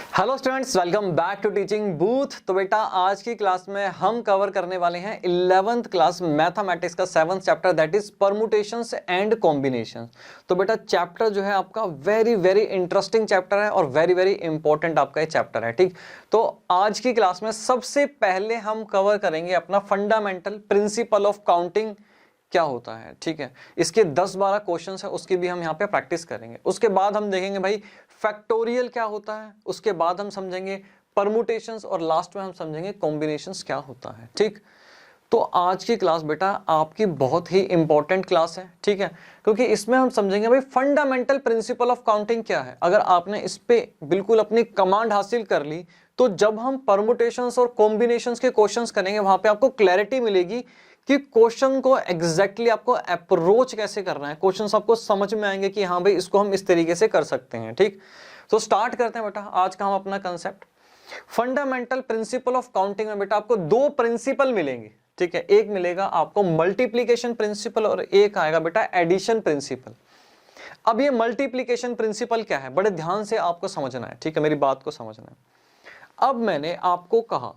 Hello students, welcome back to Teaching Booth. तो बेटा आज की क्लास में हम कवर करने वाले हैं 11th क्लास मैथमेटिक्स का 7th chapter, that is permutations and combinations. तो बेटा चैप्टर जो है आपका वेरी वेरी इंटरेस्टिंग चैप्टर है और वेरी वेरी इंपॉर्टेंट आपका ये चैप्टर है। ठीक, तो आज की क्लास में सबसे पहले हम कवर करेंगे अपना फंडामेंटल प्रिंसिपल ऑफ काउंटिंग क्या होता है। ठीक है, इसके 10-12 क्वेश्चंस है, उसकी भी हम यहाँ पे प्रैक्टिस करेंगे। उसके बाद हम देखेंगे भाई फैक्टोरियल क्या होता है, उसके बाद हम समझेंगे परमुटेशंस और लास्ट में हम समझेंगे कॉम्बिनेशंस क्या होता है। ठीक, तो आज की क्लास बेटा आपकी बहुत ही इंपॉर्टेंट क्लास है। ठीक है, क्योंकि इसमें हम समझेंगे भाई फंडामेंटल प्रिंसिपल ऑफ काउंटिंग क्या है। अगर आपने इस पे बिल्कुल अपनी कमांड हासिल कर ली तो जब हम परमुटेशंस और कॉम्बिनेशंस के क्वेश्चंस करेंगे वहां पे आपको क्लैरिटी मिलेगी कि क्वेश्चन को एग्जैक्टली आपको अप्रोच कैसे करना है। क्वेश्चंस आपको समझ में आएंगे कि हाँ भाई इसको हम इस तरीके से कर सकते हैं। ठीक, तो स्टार्ट करते हैं बेटा आज का हम अपना concept. Fundamental principle of counting में बेटा आपको दो प्रिंसिपल मिलेंगे। ठीक है, एक मिलेगा आपको मल्टीप्लीकेशन प्रिंसिपल और एक आएगा बेटा एडिशन प्रिंसिपल। अब ये मल्टीप्लीकेशन प्रिंसिपल क्या है, बड़े ध्यान से आपको समझना है। ठीक है, मेरी बात को समझना है। अब मैंने आपको कहा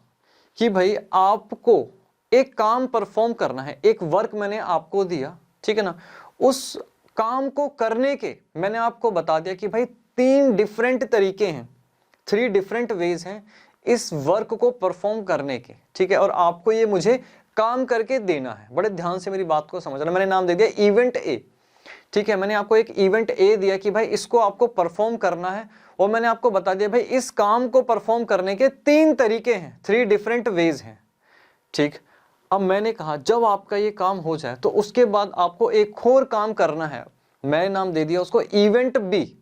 कि भाई आपको एक काम परफॉर्म करना है, एक वर्क मैंने आपको दिया, ठीक है ना। उस काम को करने के मैंने आपको बता दिया कि भाई 3 डिफरेंट तरीके हैं, 3 डिफरेंट वेज हैं इस वर्क को परफॉर्म करने के। ठीक है, और आपको ये मुझे काम करके देना है। बड़े ध्यान से मेरी बात को समझना। मैंने नाम दे दिया इवेंट ए। ठीक है, मैंने आपको एक इवेंट ए दिया कि भाई इसको आपको परफॉर्म करना है और मैंने आपको बता दिया भाई इस काम को परफॉर्म करने के 3 तरीके हैं, 3 डिफरेंट वेज हैं। ठीक, अब मैंने कहा जब आपका ये काम हो जाए तो उसके बाद आपको एक और काम करना है। मैंने नाम दे दिया उसको इवेंट बी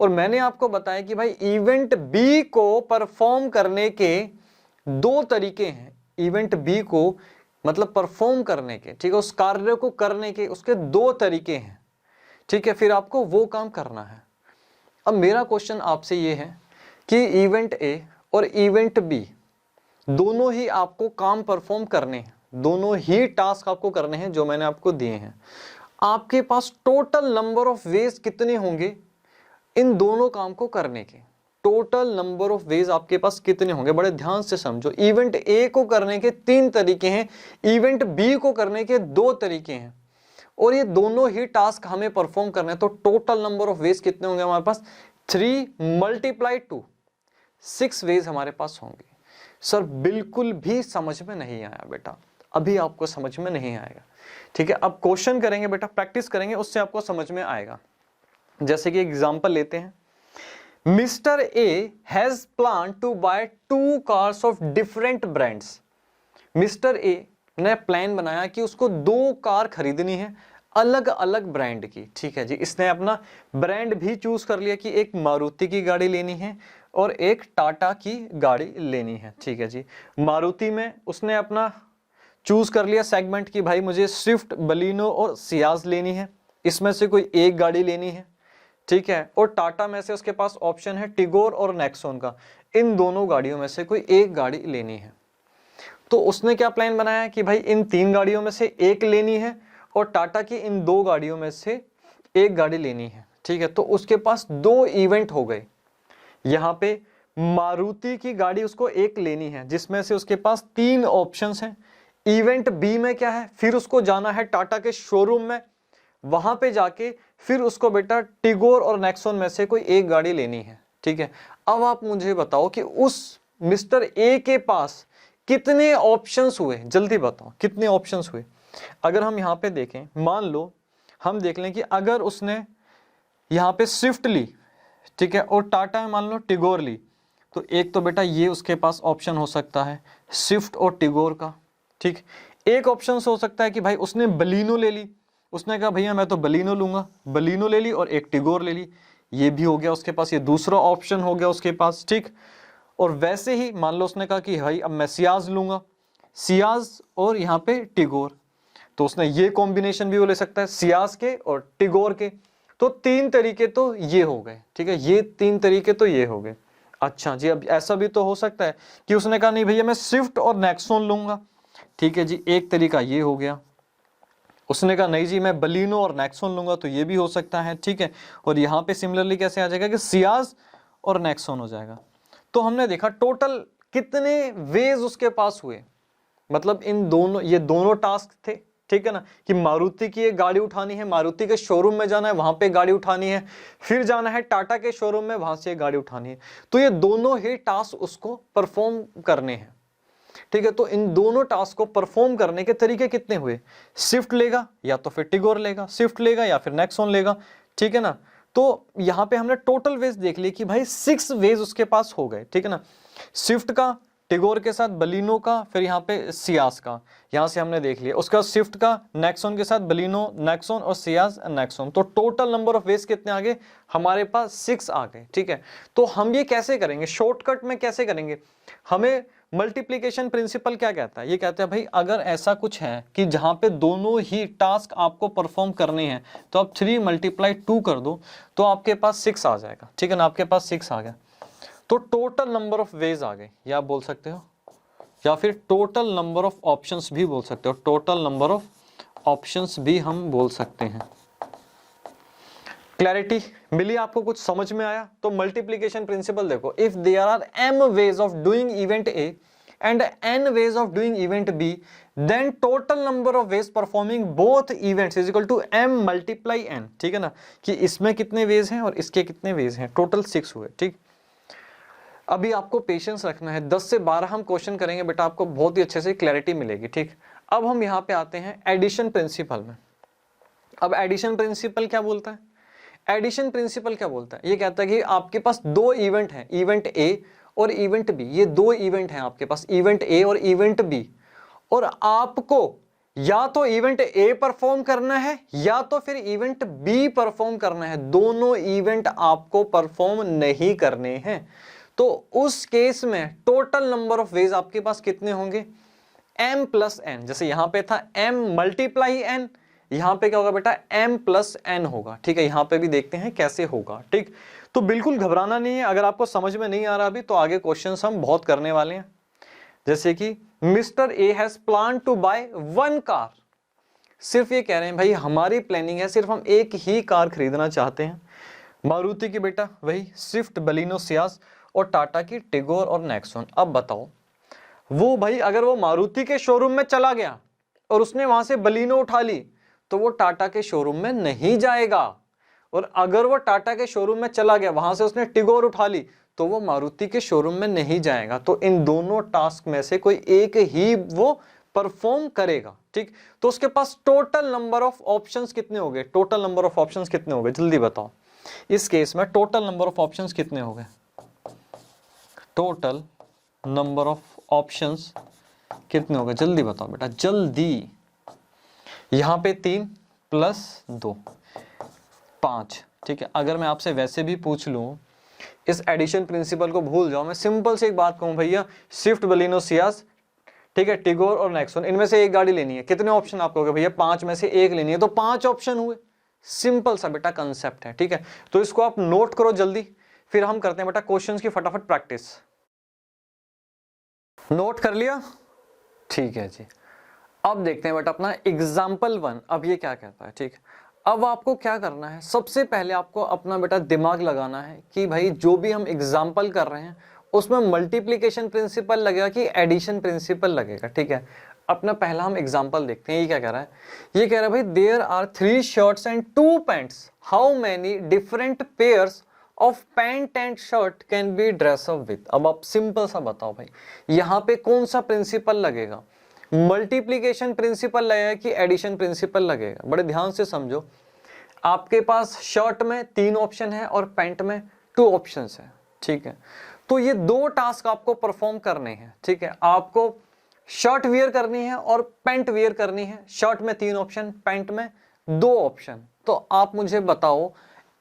और मैंने आपको बताया कि भाई इवेंट बी को परफॉर्म करने के 2 तरीके हैं। इवेंट बी को मतलब परफॉर्म करने के, ठीक है, उस कार्य को करने के उसके 2 तरीके हैं। ठीक है, फिर आपको वो काम करना है। अब मेरा क्वेश्चन आपसे ये है कि इवेंट ए और इवेंट बी दोनों ही आपको काम परफॉर्म करने हैं, दोनों ही टास्क आपको करने हैं जो मैंने आपको दिए हैं। आपके पास टोटल नंबर ऑफ वेज कितने होंगे इन दोनों काम को करने के? टोटल नंबर ऑफ वेज आपके पास कितने होंगे, बड़े ध्यान से समझो। इवेंट ए को करने के 3 तरीके हैं, इवेंट बी को करने के 2 तरीके हैं और ये दोनों ही टास्क हमें परफॉर्म करने हैं। तो टोटल नंबर ऑफ वेज कितने होंगे हमारे पास? 3 × 2 6 वेज हमारे पास होंगे। सर बिल्कुल भी समझ में नहीं आया बेटा, अभी आपको समझ में नहीं आएगा। ठीक है, अब क्वेश्चन करेंगे बेटा, प्रैक्टिस करेंगे, उससे आपको समझ में आएगा। जैसे कि एग्जांपल लेते हैं, Mister A has plan to buy 2 cars of different brands. Mister A ने प्लान बनाया कि उसको 2 कार खरीदनी है अलग अलग ब्रांड की। ठीक है जी, इसने अपना ब्रांड भी चूज कर लिया कि एक मारुति की गाड़ी लेनी है और एक टाटा की गाड़ी लेनी है। ठीक है जी, मारुति में उसने अपना चूज कर लिया सेगमेंट कि भाई मुझे स्विफ्ट, बलिनो और सियाज लेनी है, इसमें से कोई एक गाड़ी लेनी है। ठीक है, और टाटा में से उसके पास ऑप्शन है टिगोर और नेक्सॉन का, इन दोनों गाड़ियों में से कोई एक गाड़ी लेनी है। तो उसने क्या प्लान बनाया कि भाई इन 3 गाड़ियों में से एक लेनी है और टाटा की इन 2 गाड़ियों में से एक गाड़ी लेनी है। ठीक है, तो उसके पास 2 इवेंट हो गए। यहाँ पे मारुति की गाड़ी उसको एक लेनी है जिसमें से उसके पास 3 ऑप्शंस हैं। इवेंट बी में क्या है, फिर उसको जाना है टाटा के शोरूम में, वहां पे जाके फिर उसको बेटा टिगोर और नेक्सॉन में से कोई एक गाड़ी लेनी है। ठीक है, अब आप मुझे बताओ कि उस मिस्टर ए के पास कितने ऑप्शंस हुए, जल्दी बताओ कितने ऑप्शंस हुए। अगर हम यहाँ पे देखें, मान लो हम देख लें कि अगर उसने यहाँ पे स्विफ्ट ली, ठीक है, और टाटा में मान लो टिगोर ली, तो एक तो बेटा ये उसके पास ऑप्शन हो सकता है स्विफ्ट और टिगोर का। ठीक, एक ऑप्शन हो सकता है कि भाई उसने बलिनो ले ली, उसने कहा भैया मैं तो बलिनो लूंगा, बलिनो ले ली और एक टिगोर ले ली, ये भी हो गया उसके पास, ये दूसरा ऑप्शन हो गया उसके पास। ठीक, और वैसे ही मान लो उसने कहा कि भाई अब मैं सियाज लूंगा, सियाज और यहाँ पे टिगोर, तो उसने ये कॉम्बिनेशन भी वो ले सकता है सियाज के और टिगोर के। तो 3 तरीके तो ये हो गए। ठीक है, ये 3 तरीके तो ये हो गए। अच्छा जी, अब ऐसा भी तो हो सकता है कि उसने कहा नहीं भैया मैं स्विफ्ट और नेक्सॉन लूंगा। ठीक है जी, एक तरीका ये हो गया। उसने कहा नहीं जी मैं बलिनो और नेक्सॉन लूंगा, तो ये भी हो सकता है। ठीक है, और यहाँ पे सिमिलरली कैसे आ जाएगा कि सियाज और नेक्सॉन हो जाएगा। तो हमने देखा टोटल कितने वेज उसके पास हुए, मतलब इन दोनों, ये दोनों टास्क थे, ठीक है ना, कि मारुति की एक गाड़ी उठानी है, मारुति के शोरूम में जाना है, वहां पे गाड़ी उठानी है, फिर जाना है टाटा के शोरूम में, वहां से एक गाड़ी उठानी है। तो ये दोनों ही टास्क उसको परफॉर्म करने हैं, ठीक है। तो इन दोनों टास्क को परफॉर्म करने के तरीके कितने हुए, स्विफ्ट लेगा या तो फिर टिगोर लेगा, स्विफ्ट लेगा या फिर नेक्सॉन लेगा, ठीक है ना। तो यहां पे हमने टोटल वेज देख ली कि भाई 6 वेज उसके पास हो गए, ठीक है ना, स्विफ्ट का, टिगोर के साथ बलिनो का, फिर यहाँ पे सियाज का, यहां से हमने देख लिया। उसका स्विफ्ट का, नेक्सॉन के साथ बलिनो, नेक्सॉन और सियाज नेक्सॉन। तो टोटल नंबर ऑफ वेज कितने आ गए हमारे पास, 6 आ गए, ठीक है। तो हम ये कैसे करेंगे, शॉर्टकट में कैसे करेंगे, हमें मल्टीप्लीकेशन प्रिंसिपल क्या कहता है, ये कहता है भाई अगर ऐसा कुछ है कि जहां पे दोनों ही टास्क आपको परफॉर्म करने हैं, तो आप 3 × 2 कर दो तो आपके पास 6 आ जाएगा, ठीक है ना, आपके पास 6 आ गया। तो टोटल नंबर ऑफ वेज आ गए, या आप बोल सकते हो, या फिर टोटल नंबर ऑफ ऑप्शंस भी बोल सकते हो, टोटल नंबर ऑफ ऑप्शंस भी हम बोल सकते हैं। क्लैरिटी मिली आपको, कुछ समझ में आया? तो मल्टीप्लीकेशन प्रिंसिपल देखो, if there are m ways of doing event A and n ways of doing event B, then total number of ways performing both events is equal to m × n, ठीक है ना, कि इसमें कितने veg हैं और इसके कितने वेज हैं, टोटल 6 हुए, ठीक। अभी आपको पेशेंस रखना है, 10 से 12 हम क्वेश्चन करेंगे बेटा, आपको बहुत ही अच्छे से क्लैरिटी मिलेगी, ठीक। अब हम यहाँ पे आते हैं एडिशन प्रिंसिपल में। अब एडिशन प्रिंसिपल क्या बोलता है, एडिशन प्रिंसिपल क्या बोलता है, ये कहता है कि आपके पास 2 इवेंट हैं, इवेंट ए और इवेंट बी, ये 2 इवेंट हैं आपके पास, इवेंट ए और इवेंट बी, और आपको या तो इवेंट ए परफॉर्म करना है या तो फिर इवेंट बी परफॉर्म करना है, दोनों इवेंट आपको परफॉर्म नहीं करने हैं। तो उस केस में टोटल नंबर ऑफ वेज आपके पास कितने होंगे, m + n, जैसे यहां पे था m × n, यहां पे क्या होगा बेटा, m + n होगा, ठीक है। यहां पे भी देखते हैं कैसे होगा, ठीक। तो बिल्कुल घबराना नहीं है, अगर आपको समझ में नहीं आ रहा अभी, तो आगे क्वेश्चंस हम बहुत करने वाले हैं। जैसे कि Mister A has plan to buy 1 car, सिर्फ ये कह रहे हैं भाई हमारी प्लानिंग है, सिर्फ हम एक ही कार खरीदना चाहते हैं। मारुति की बेटा वही स्विफ्ट, बलिनो, सियाज, और टाटा की टिगोर और नेक्सॉन। अब बताओ वो भाई अगर वो मारुति के शोरूम में चला गया और उसने वहां से बलिनो उठा ली, तो वो टाटा के शोरूम में नहीं जाएगा, और अगर वो टाटा के शोरूम में चला गया, वहां से उसने टिगोर उठा ली, तो वो मारुति के शोरूम में नहीं जाएगा। तो इन दोनों टास्क में से कोई एक ही वो परफॉर्म करेगा, ठीक। तो उसके पास टोटल नंबर ऑफ ऑप्शंस कितने हो गए, टोटल नंबर ऑफ ऑप्शंस कितने हो गए, जल्दी बताओ। इस केस में टोटल नंबर ऑफ ऑप्शंस कितने हो गए, टोटल नंबर ऑफ ऑप्शंस कितने हो गए, जल्दी बताओ बेटा, जल्दी। यहां पे 3 + 2 5, ठीक है। अगर मैं आपसे वैसे भी पूछ लूं, इस एडिशन प्रिंसिपल को भूल जाओ, मैं सिंपल से एक बात कहूं, भैया स्विफ्ट, बलिनो, सियाज, ठीक है, टिगोर और नेक्सॉन, इनमें से एक गाड़ी लेनी है, कितने ऑप्शन आप कहोगे, भैया 5 में से एक लेनी है, तो 5 ऑप्शन हुए। सिंपल सा बेटा कंसेप्ट है, ठीक है। तो इसको आप नोट करो जल्दी, फिर हम करते हैं बेटा क्वेश्चंस की फटाफट प्रैक्टिस। नोट कर लिया, ठीक है जी। अब देखते हैं बेटा अपना एग्जाम्पल 1, अब ये क्या कहता है, ठीक। अब आपको क्या करना है, सबसे पहले आपको अपना बेटा दिमाग लगाना है कि भाई जो भी हम एग्जाम्पल कर रहे हैं उसमें मल्टीप्लीकेशन प्रिंसिपल लगेगा कि एडिशन प्रिंसिपल लगेगा, ठीक है। अपना पहला हम एग्जाम्पल देखते हैं, ये क्या कह रहा है, ये कह रहा है भाई there are 3 shirts and 2 pants, how many different pairs of pant and shirt can be dress up with. अब आप सिंपल सा बताओ भाई यहाँ पे कौन सा प्रिंसिपल लगेगा, मल्टीप्लीकेशन प्रिंसिपल लगेगा कि एडिशन प्रिंसिपल लगेगा। बड़े ध्यान से समझो, आपके पास शर्ट में 3 ऑप्शन है और पैंट में 2 ऑप्शन है, ठीक है। तो ये 2 टास्क आपको परफॉर्म करने हैं, ठीक है। आपको शर्ट वियर करनी है और पैंट वियर करनी है, शर्ट में 3 ऑप्शन, पैंट में 2 ऑप्शन। तो आप मुझे बताओ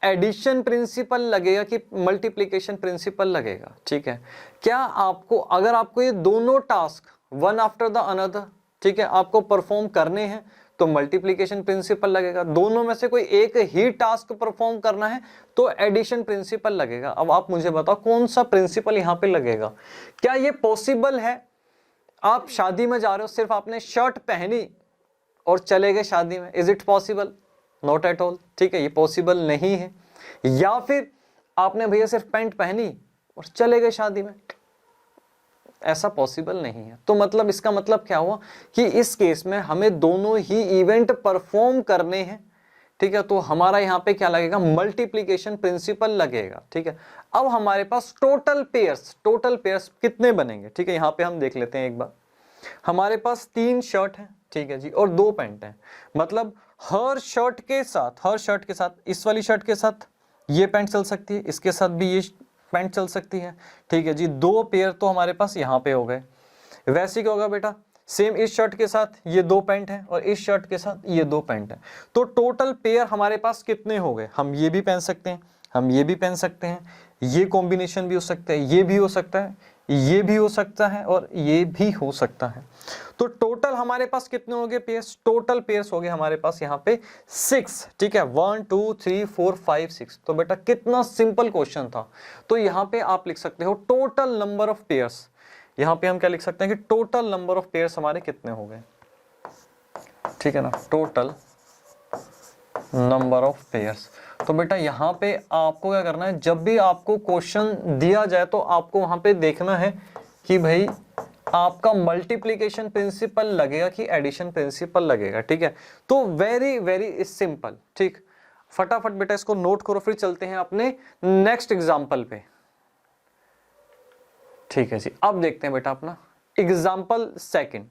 एडिशन प्रिंसिपल लगेगा कि मल्टीप्लीकेशन प्रिंसिपल लगेगा, ठीक है। क्या आपको, अगर आपको ये दोनों task one after the another, ठीक है, आपको परफॉर्म करने हैं तो मल्टीप्लीकेशन प्रिंसिपल लगेगा। दोनों में से कोई एक ही टास्क परफॉर्म करना है तो एडिशन प्रिंसिपल लगेगा। अब आप मुझे बताओ कौन सा प्रिंसिपल यहां पे लगेगा। क्या ये पॉसिबल है, आप शादी में जा रहे हो, सिर्फ आपने शर्ट पहनी और चले गए शादी में, is it possible, not at all, ठीक है, ये पॉसिबल नहीं है। या फिर आपने भैया सिर्फ पैंट पहनी और चले गए शादी में। ऐसा पॉसिबल नहीं है। तो मतलब इसका मतलब क्या हुआ कि इस केस में हमें दोनों ही इवेंट परफॉर्म करने हैं, ठीक है। तो हमारा यहाँ पे क्या लगेगा, मल्टीप्लीकेशन प्रिंसिपल लगेगा, ठीक है। अब हमारे पास टोटल पेयर्स कितने बनेंगे, ठीक है। यहाँ पे हम देख लेते हैं एक बार। हमारे पास 3 शर्ट हैं, ठीक है जी, और 2 पैंट हैं। मतलब हर शर्ट के साथ इस वाली शर्ट के साथ ये पैंट चल सकती है, इसके साथ भी ये पैंट चल सकती है, ठीक है जी। 2 पेयर तो हमारे पास यहाँ पे हो गए। वैसे क्या होगा बेटा, सेम इस शर्ट के साथ ये 2 पैंट हैं और इस शर्ट के साथ ये 2 पैंट हैं। तो टोटल पेयर हमारे पास कितने हो गए, हम ये भी पहन सकते हैं, हम ये भी पहन सकते हैं, ये कॉम्बिनेशन भी हो सकता है, ये भी हो सकता है, ये भी हो सकता है और ये भी हो सकता है। तो टोटल हमारे पास कितने हो गए पेयर्स, टोटल पेयर्स हो गए हमारे पास यहाँ पे 6, ठीक है। 1 2 3 4 5 6। तो बेटा कितना सिंपल क्वेश्चन था। तो यहाँ पे आप लिख सकते हो टोटल नंबर ऑफ पेयर्स। यहाँ पे हम क्या लिख सकते हैं कि टोटल नंबर ऑफ पेयर्स हमारे कितने हो गए, ठीक है ना, टोटल नंबर ऑफ पेयर्स। तो बेटा यहाँ पे आपको क्या करना है, जब भी आपको क्वेश्चन दिया जाए तो आपको वहां पे देखना है कि भाई आपका मल्टीप्लिकेशन प्रिंसिपल लगेगा कि एडिशन प्रिंसिपल लगेगा, ठीक है। तो वेरी वेरी सिंपल, ठीक। फटाफट बेटा इसको नोट करो, फिर चलते हैं अपने नेक्स्ट एग्जाम्पल पे, ठीक है जी। अब देखते हैं बेटा अपना एग्जाम्पल सेकंड।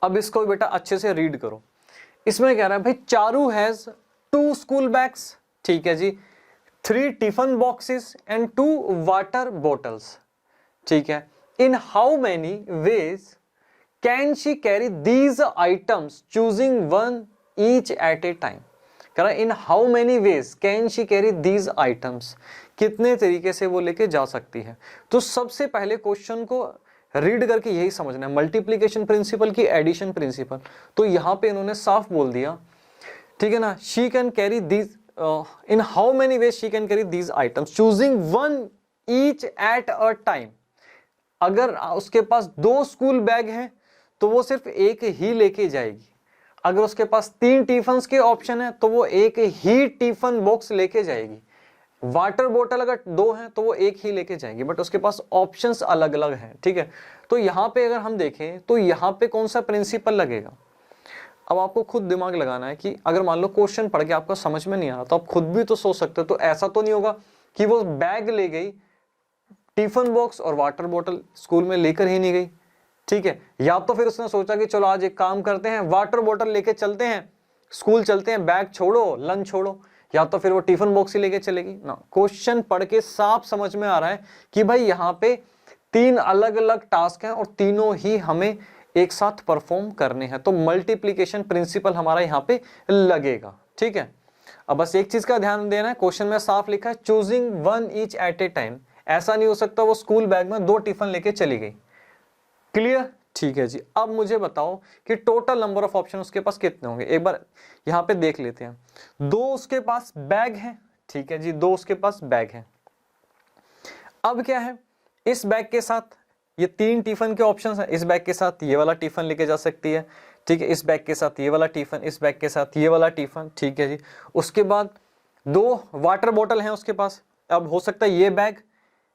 अब इसको बेटा अच्छे से रीड करो। इसमें कह रहा है भाई चारू हैज 2 स्कूल बैग्स, ठीक है जी, 3 tiffin boxes and 2 water bottles, ठीक है। In how many ways can she carry these items choosing one each eight a time. कह रहा है in how many ways can she carry these items, कितने तरीके से वो लेके जा सकती है। तो सबसे पहले क्वेश्चन को रीड करके यही समझना है, मल्टीप्लिकेशन प्रिंसिपल की एडिशन प्रिंसिपल। तो यहां पे इन्होंने साफ बोल दिया, ठीक है ना, she can carry these in how many ways she can carry these items choosing one each eight a time. अगर उसके पास 2 स्कूल बैग हैं तो वो सिर्फ एक ही लेके जाएगी। अगर उसके पास 3 टिफिन के ऑप्शन है तो वो एक ही टिफिन बॉक्स लेके जाएगी। वाटर बोतल अगर 2 हैं तो वो एक ही लेके जाएंगे, बट उसके पास ऑप्शंस अलग अलग हैं, ठीक है। तो यहाँ पे अगर हम देखें तो यहाँ पे कौन सा प्रिंसिपल लगेगा। अब आपको खुद दिमाग लगाना है कि अगर मान लो क्वेश्चन पढ़ के आपको समझ में नहीं आ रहा तो आप खुद भी तो सोच सकते हो। तो ऐसा तो नहीं होगा कि वो बैग ले गई, टिफिन बॉक्स और वाटर बोतल स्कूल में लेकर ही नहीं गई, ठीक है। या तो फिर उसने सोचा कि चलो आज एक काम करते हैं, वाटर बोतल लेके चलते हैं, स्कूल चलते हैं, बैग छोड़ो, लंच छोड़ो। या तो फिर वो टिफिन बॉक्स ही लेके चलेगी ना। क्वेश्चन पढ़ के साफ समझ में आ रहा है कि भाई यहाँ पे 3 अलग अलग टास्क हैं और तीनों ही हमें एक साथ परफॉर्म करने हैं। तो मल्टीप्लिकेशन प्रिंसिपल हमारा यहाँ पे लगेगा, ठीक है। अब बस एक चीज का ध्यान देना है, क्वेश्चन में साफ लिखा है choosing one each eight a time. ऐसा नहीं हो सकता वो स्कूल बैग में 2 टिफिन लेके चली गई। क्लियर, ठीक है जी। अब मुझे बताओ कि टोटल नंबर ऑफ ऑप्शन उसके पास कितने होंगे। एक बार यहाँ पे देख लेते हैं। 2 उसके पास बैग है, ठीक है जी, 2 उसके पास बैग है। अब क्या है, इस बैग के साथ ये 3 टिफिन के ऑप्शंस हैं। इस बैग के साथ ये वाला टिफिन लेके जा सकती है, ठीक है। इस बैग के साथ ये वाला टिफिन, इस बैग के साथ ये वाला टिफिन, ठीक है जी। उसके बाद 2 वाटर बॉटल हैं उसके पास। अब हो सकता है ये बैग,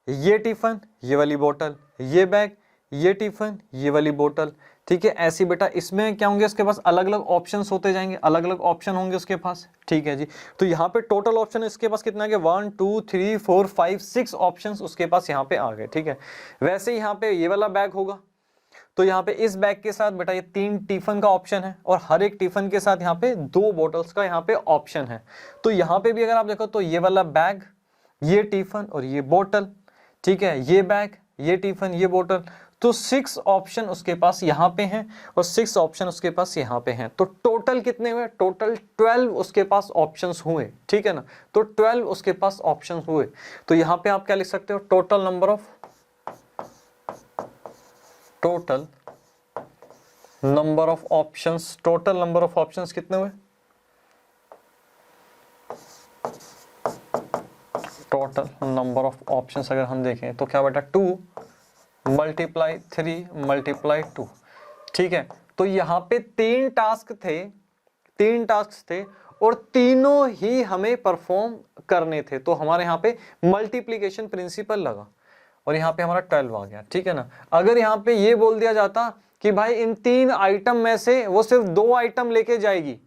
ये टिफिन, ये वाली बोतल, ये बैग, ये टिफिन, ये वाली बोतल, ठीक है। ऐसी बेटा इसमें क्या होंगे, उसके पास अलग अलग ऑप्शंस होते जाएंगे, अलग अलग ऑप्शन होंगे उसके पास, ठीक है जी। तो यहाँ पे टोटल ऑप्शन इसके पास कितना है, 1 2 3 4 5 6 ऑप्शंस उसके पास यहाँ पे आ गए, ठीक है। वैसे यहाँ पे ये वाला बैग होगा तो यहाँ पे इस बैग के साथ बेटा ये 3 टिफिन का ऑप्शन है और हर एक टिफिन के साथ यहाँ पे 2 बॉटल्स का यहाँ पे ऑप्शन है। तो यहाँ पे भी अगर आप देखो तो ये वाला बैग, ये टिफिन और ये बोतल, ठीक है, ये बैग, ये टिफिन, ये बोतल। तो 6 ऑप्शन उसके पास यहाँ पे हैं और 6 ऑप्शन उसके पास यहाँ पे हैं। तो टोटल कितने हुए, टोटल 12 उसके पास ऑप्शंस हुए, ठीक है ना। तो 12 उसके पास ऑप्शंस हुए। तो यहाँ पे आप क्या लिख सकते हो, total number of options, total number of options कितने हुए, टोटल नंबर ऑफ ऑप्शंस अगर हम देखें तो क्या बेटा 2 मल्टीप्लाई 3 मल्टीप्लाई 2, ठीक है। तो यहाँ पे 3 टास्क थे और तीनों ही हमें परफॉर्म करने थे, तो हमारे यहाँ पे मल्टीप्लीकेशन प्रिंसिपल लगा और यहाँ पे हमारा 12 आ गया, ठीक है ना। अगर यहाँ पे ये बोल दिया जाता कि भाई इन 3 आइटम में से वो सिर्फ 2 आइटम लेके जाएगी,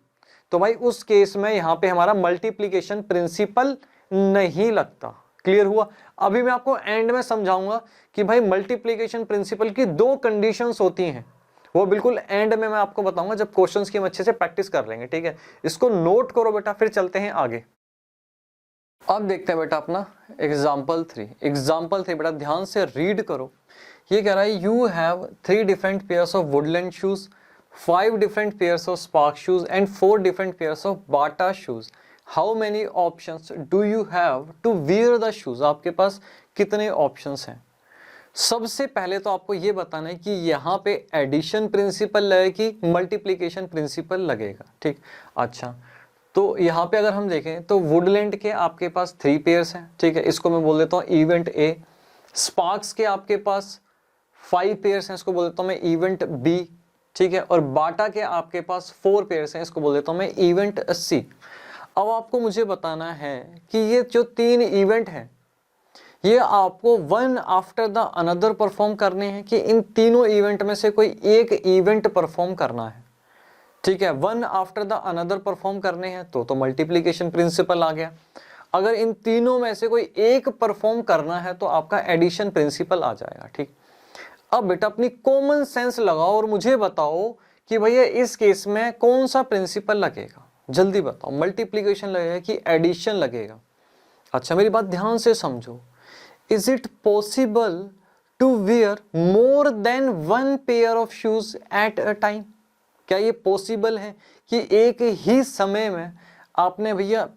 तो भाई उस केस में यहाँ पे हमारा मल्टीप्लीकेशन प्रिंसिपल नहीं लगता। क्लियर हुआ। अभी मैं आपको एंड में समझाऊंगा कि भाई मल्टीप्लीकेशन प्रिंसिपल की 2 कंडीशंस होती हैं, वो बिल्कुल एंड में मैं आपको बताऊंगा जब क्वेश्चंस की हम अच्छे से प्रैक्टिस कर लेंगे, ठीक है। इसको नोट करो बेटा, फिर चलते हैं आगे। अब देखते हैं बेटा अपना एग्जाम्पल 3 बेटा ध्यान से रीड करो। ये कह रहा है you have 3 different pairs of Woodland shoes, 5 different pairs of Spark shoes and 4 different pairs of Bata shoes. How many options do you have to wear the shoes. आपके पास कितने ऑप्शंस हैं। सबसे पहले तो आपको ये बताना है कि यहाँ पे एडिशन प्रिंसिपल लगेगा कि मल्टीप्लीकेशन प्रिंसिपल लगेगा, ठीक। अच्छा, तो यहाँ पे अगर हम देखें तो वुडलैंड के आपके पास 3 पेयर्स हैं, ठीक है, इसको मैं बोल देता हूँ इवेंट ए। स्पार्क्स के आपके पास 5 पेयर्स हैं, इसको बोल देता हूँ मैं इवेंट बी, ठीक है। और बाटा के आपके पास 4 पेयर्स हैं, इसको बोल देता हूँ मैं इवेंट सी। अब आपको मुझे बताना है कि ये जो 3 इवेंट हैं ये आपको one after the another perform करने हैं कि इन तीनों इवेंट में से कोई एक इवेंट परफॉर्म करना है, ठीक है। One after the another perform करने हैं तो मल्टीप्लीकेशन प्रिंसिपल आ गया। अगर इन तीनों में से कोई एक परफॉर्म करना है तो आपका एडिशन प्रिंसिपल आ जाएगा, ठीक। अब बेटा अपनी कॉमन सेंस लगाओ और मुझे बताओ कि भैया इस केस में कौन सा प्रिंसिपल लगेगा, जल्दी बताओ। मल्टीप्लीकेशन लगेगा कि एडिशन लगेगा। अच्छा मेरी बात ध्यान से समझो। Is it possible to wear more than 1 pair of shoes at a time. क्या ये पॉसिबल है कि एक ही समय में आपने भैया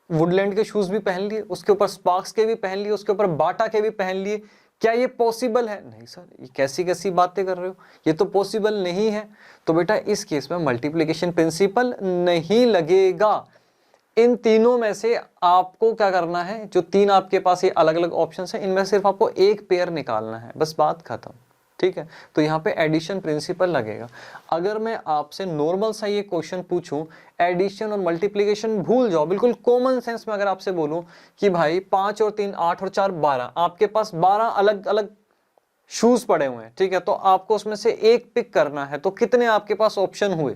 वुडलैंड के शूज भी पहन लिए, उसके ऊपर स्पार्क्स के भी पहन लिए, उसके ऊपर बाटा के भी पहन लिए। क्या ये पॉसिबल है? नहीं सर, ये कैसी कैसी बातें कर रहे हो, ये तो पॉसिबल नहीं है। तो बेटा इस केस में मल्टीप्लिकेशन प्रिंसिपल नहीं लगेगा। इन तीनों में से आपको क्या करना है, जो 3 आपके पास ये अलग अलग ऑप्शंस हैं, इनमें सिर्फ आपको एक पेयर निकालना है, बस बात खत्म, ठीक है। तो यहाँ पे एडिशन प्रिंसिपल लगेगा। अगर मैं आपसे नॉर्मल सा ये क्वेश्चन पूछूं, एडिशन और मल्टीप्लिकेशन भूल जाओ, बिल्कुल कॉमन सेंस में अगर आपसे बोलूं कि भाई 5 और 3 8 और 4 12, आपके पास 12 अलग अलग शूज पड़े हुए हैं, ठीक है। तो आपको उसमें से एक पिक करना है, तो कितने आपके पास ऑप्शन हुए?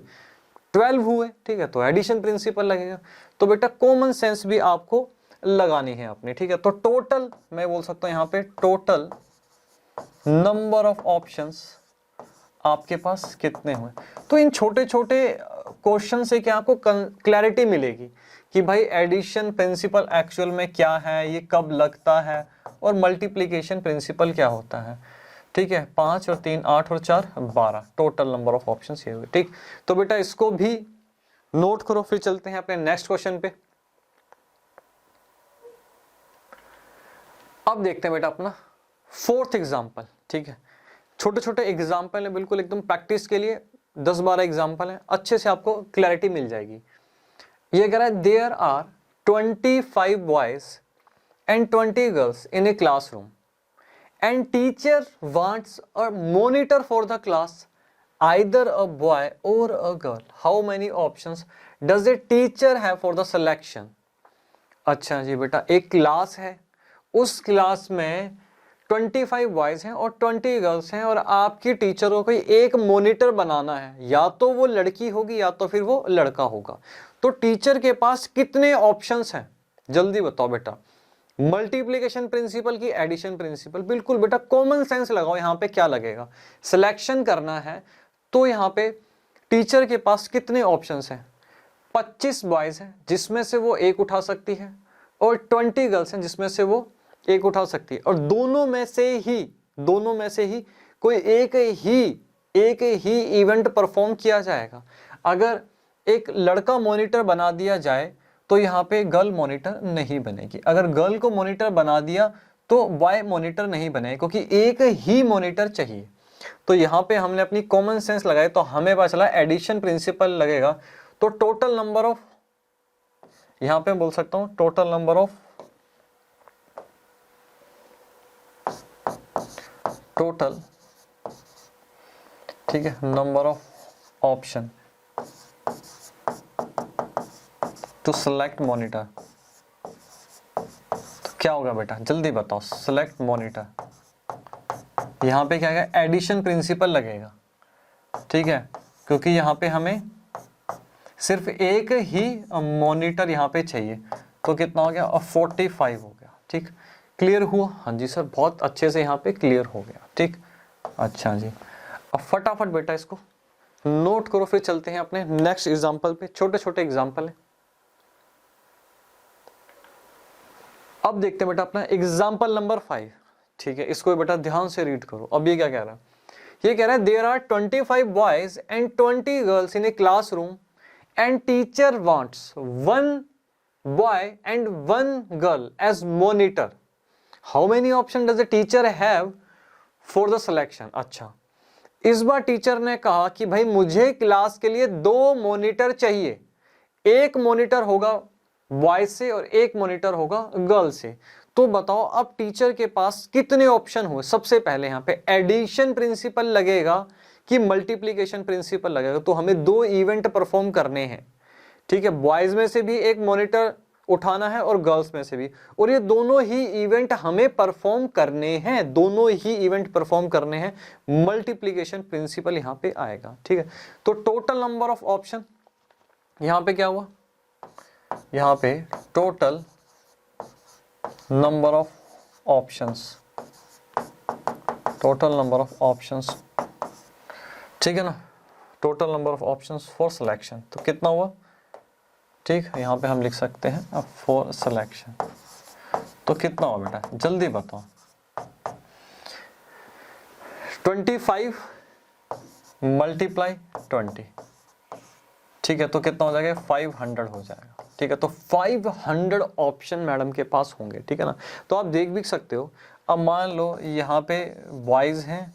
12 हुए, ठीक है। तो एडिशन प्रिंसिपल लगेगा। तो बेटा कॉमन सेंस भी आपको लगानी है अपनी, ठीक है। तो टोटल मैं बोल सकता हूं यहाँ पे टोटल नंबर ऑफ ऑप्शंस आपके पास कितने हुए। तो इन छोटे छोटे क्वेश्चन से क्या आपको क्लैरिटी मिलेगी कि भाई एडिशन प्रिंसिपल एक्चुअल में क्या है, ये कब लगता है, और मल्टीप्लिकेशन प्रिंसिपल क्या होता है, ठीक है। 5 और 3 8 और 4 12 टोटल नंबर ऑफ ऑप्शंस ये हुए, ठीक। तो बेटा इसको भी नोट करो, फिर चलते हैं अपने नेक्स्ट क्वेश्चन पे। अब देखते हैं बेटा अपना 4th एग्जाम्पल, ठीक है। छोटे छोटे एग्जाम्पल है, बिल्कुल एकदम प्रैक्टिस के लिए 10-12 एग्जाम्पल है, अच्छे से आपको क्लैरिटी मिल जाएगी। ये कह रहा है there are 25 boys and 20 girls in a classroom and teacher wants a monitor for the class, either a boy or a girl. How many options does a teacher have for the selection? अच्छा जी बेटा, एक class है, उस class में 25 boys हैं और 20 girls हैं, और आपकी टीचर को कोई एक मॉनिटर बनाना है, या तो वो लड़की होगी या तो फिर वो लड़का होगा। तो टीचर के पास कितने ऑप्शंस हैं, जल्दी बताओ बेटा। मल्टीप्लिकेशन प्रिंसिपल की एडिशन प्रिंसिपल, बिल्कुल बेटा कॉमन सेंस लगाओ। यहाँ पे क्या लगेगा, सिलेक्शन करना है, तो यहाँ पे टीचर के पास कितने ऑप्शंस हैं? 25 बॉयज हैं जिसमें से वो एक उठा सकती है, और 20 गर्ल्स हैं जिसमें से वो एक उठा सकती है, और दोनों में से ही कोई एक ही इवेंट परफॉर्म किया जाएगा। अगर एक लड़का मॉनिटर बना दिया जाए तो यहाँ पे गर्ल मॉनिटर नहीं बनेगी, अगर गर्ल को मॉनिटर बना दिया तो बॉय मॉनिटर नहीं बनेगा, क्योंकि एक ही मॉनिटर चाहिए। तो यहाँ पे हमने अपनी कॉमन सेंस लगाई, तो हमें पता चला एडिशन प्रिंसिपल लगेगा। तो टोटल नंबर ऑफ, यहाँ पे बोल सकता हूँ टोटल नंबर ऑफ, टोटल, ठीक है, number of option to select monitor क्या होगा बेटा, जल्दी बताओ। सेलेक्ट मॉनिटर, यहाँ पे क्या है, एडिशन प्रिंसिपल लगेगा, ठीक है, क्योंकि यहाँ पे हमें सिर्फ एक ही मॉनिटर यहाँ पे चाहिए। तो कितना हो गया, 45 हो गया। ठीक, क्लियर हुआ? हाँ जी सर, बहुत अच्छे से यहाँ पे क्लियर हो गया। ठीक, अच्छा जी, अब फटाफट बेटा इसको नोट करो, फिर चलते हैं अपने नेक्स्ट एग्जाम्पल पे। छोटे छोटे एग्जाम्पल है। अब देखते हैं बेटा अपना एग्जाम्पल नंबर 5। ठीक है, इसको बेटा ध्यान से रीड करो। अब ये क्या कह रहा है, ये कह रहा है there are 25 boys and 20 girls in a classroom and teacher wants 1 boy and 1 girl as monitor. How many option does the teacher have for the selection. अच्छा, इस बार टीचर ने कहा कि भाई मुझे क्लास के लिए 2 मॉनिटर चाहिए, एक मॉनिटर होगा बॉय से और एक मॉनिटर होगा गर्ल से। तो बताओ अब टीचर के पास कितने ऑप्शन हुए। सबसे पहले यहाँ पे एडिशन प्रिंसिपल लगेगा कि मल्टीप्लीकेशन प्रिंसिपल लगेगा। तो हमें 2 इवेंट परफॉर्म करने हैं, ठीक है, बॉयज में से भी एक मॉनिटर उठाना है और गर्ल्स में से भी, और ये दोनों ही इवेंट हमें परफॉर्म करने हैं, दोनों ही इवेंट परफॉर्म करने हैं। मल्टीप्लीकेशन प्रिंसिपल यहाँ पे आएगा। ठीक है, तो टोटल नंबर ऑफ ऑप्शन यहाँ पे क्या हुआ, यहाँ पे total number of options, total number of options, ठीक है ना, total number of options for selection. तो कितना हुआ, ठीक, यहाँ पे हम लिख सकते हैं अब फॉर सिलेक्शन। तो कितना हुआ बेटा, जल्दी बताओ। 25 मल्टीप्लाई 20, ठीक है, तो कितना हो जाएगा, 500 हो जाएगा। ठीक है, तो 500 ऑप्शन मैडम के पास होंगे। ठीक है ना, तो आप देख भी सकते हो। अब मान लो यहाँ पे बॉयज हैं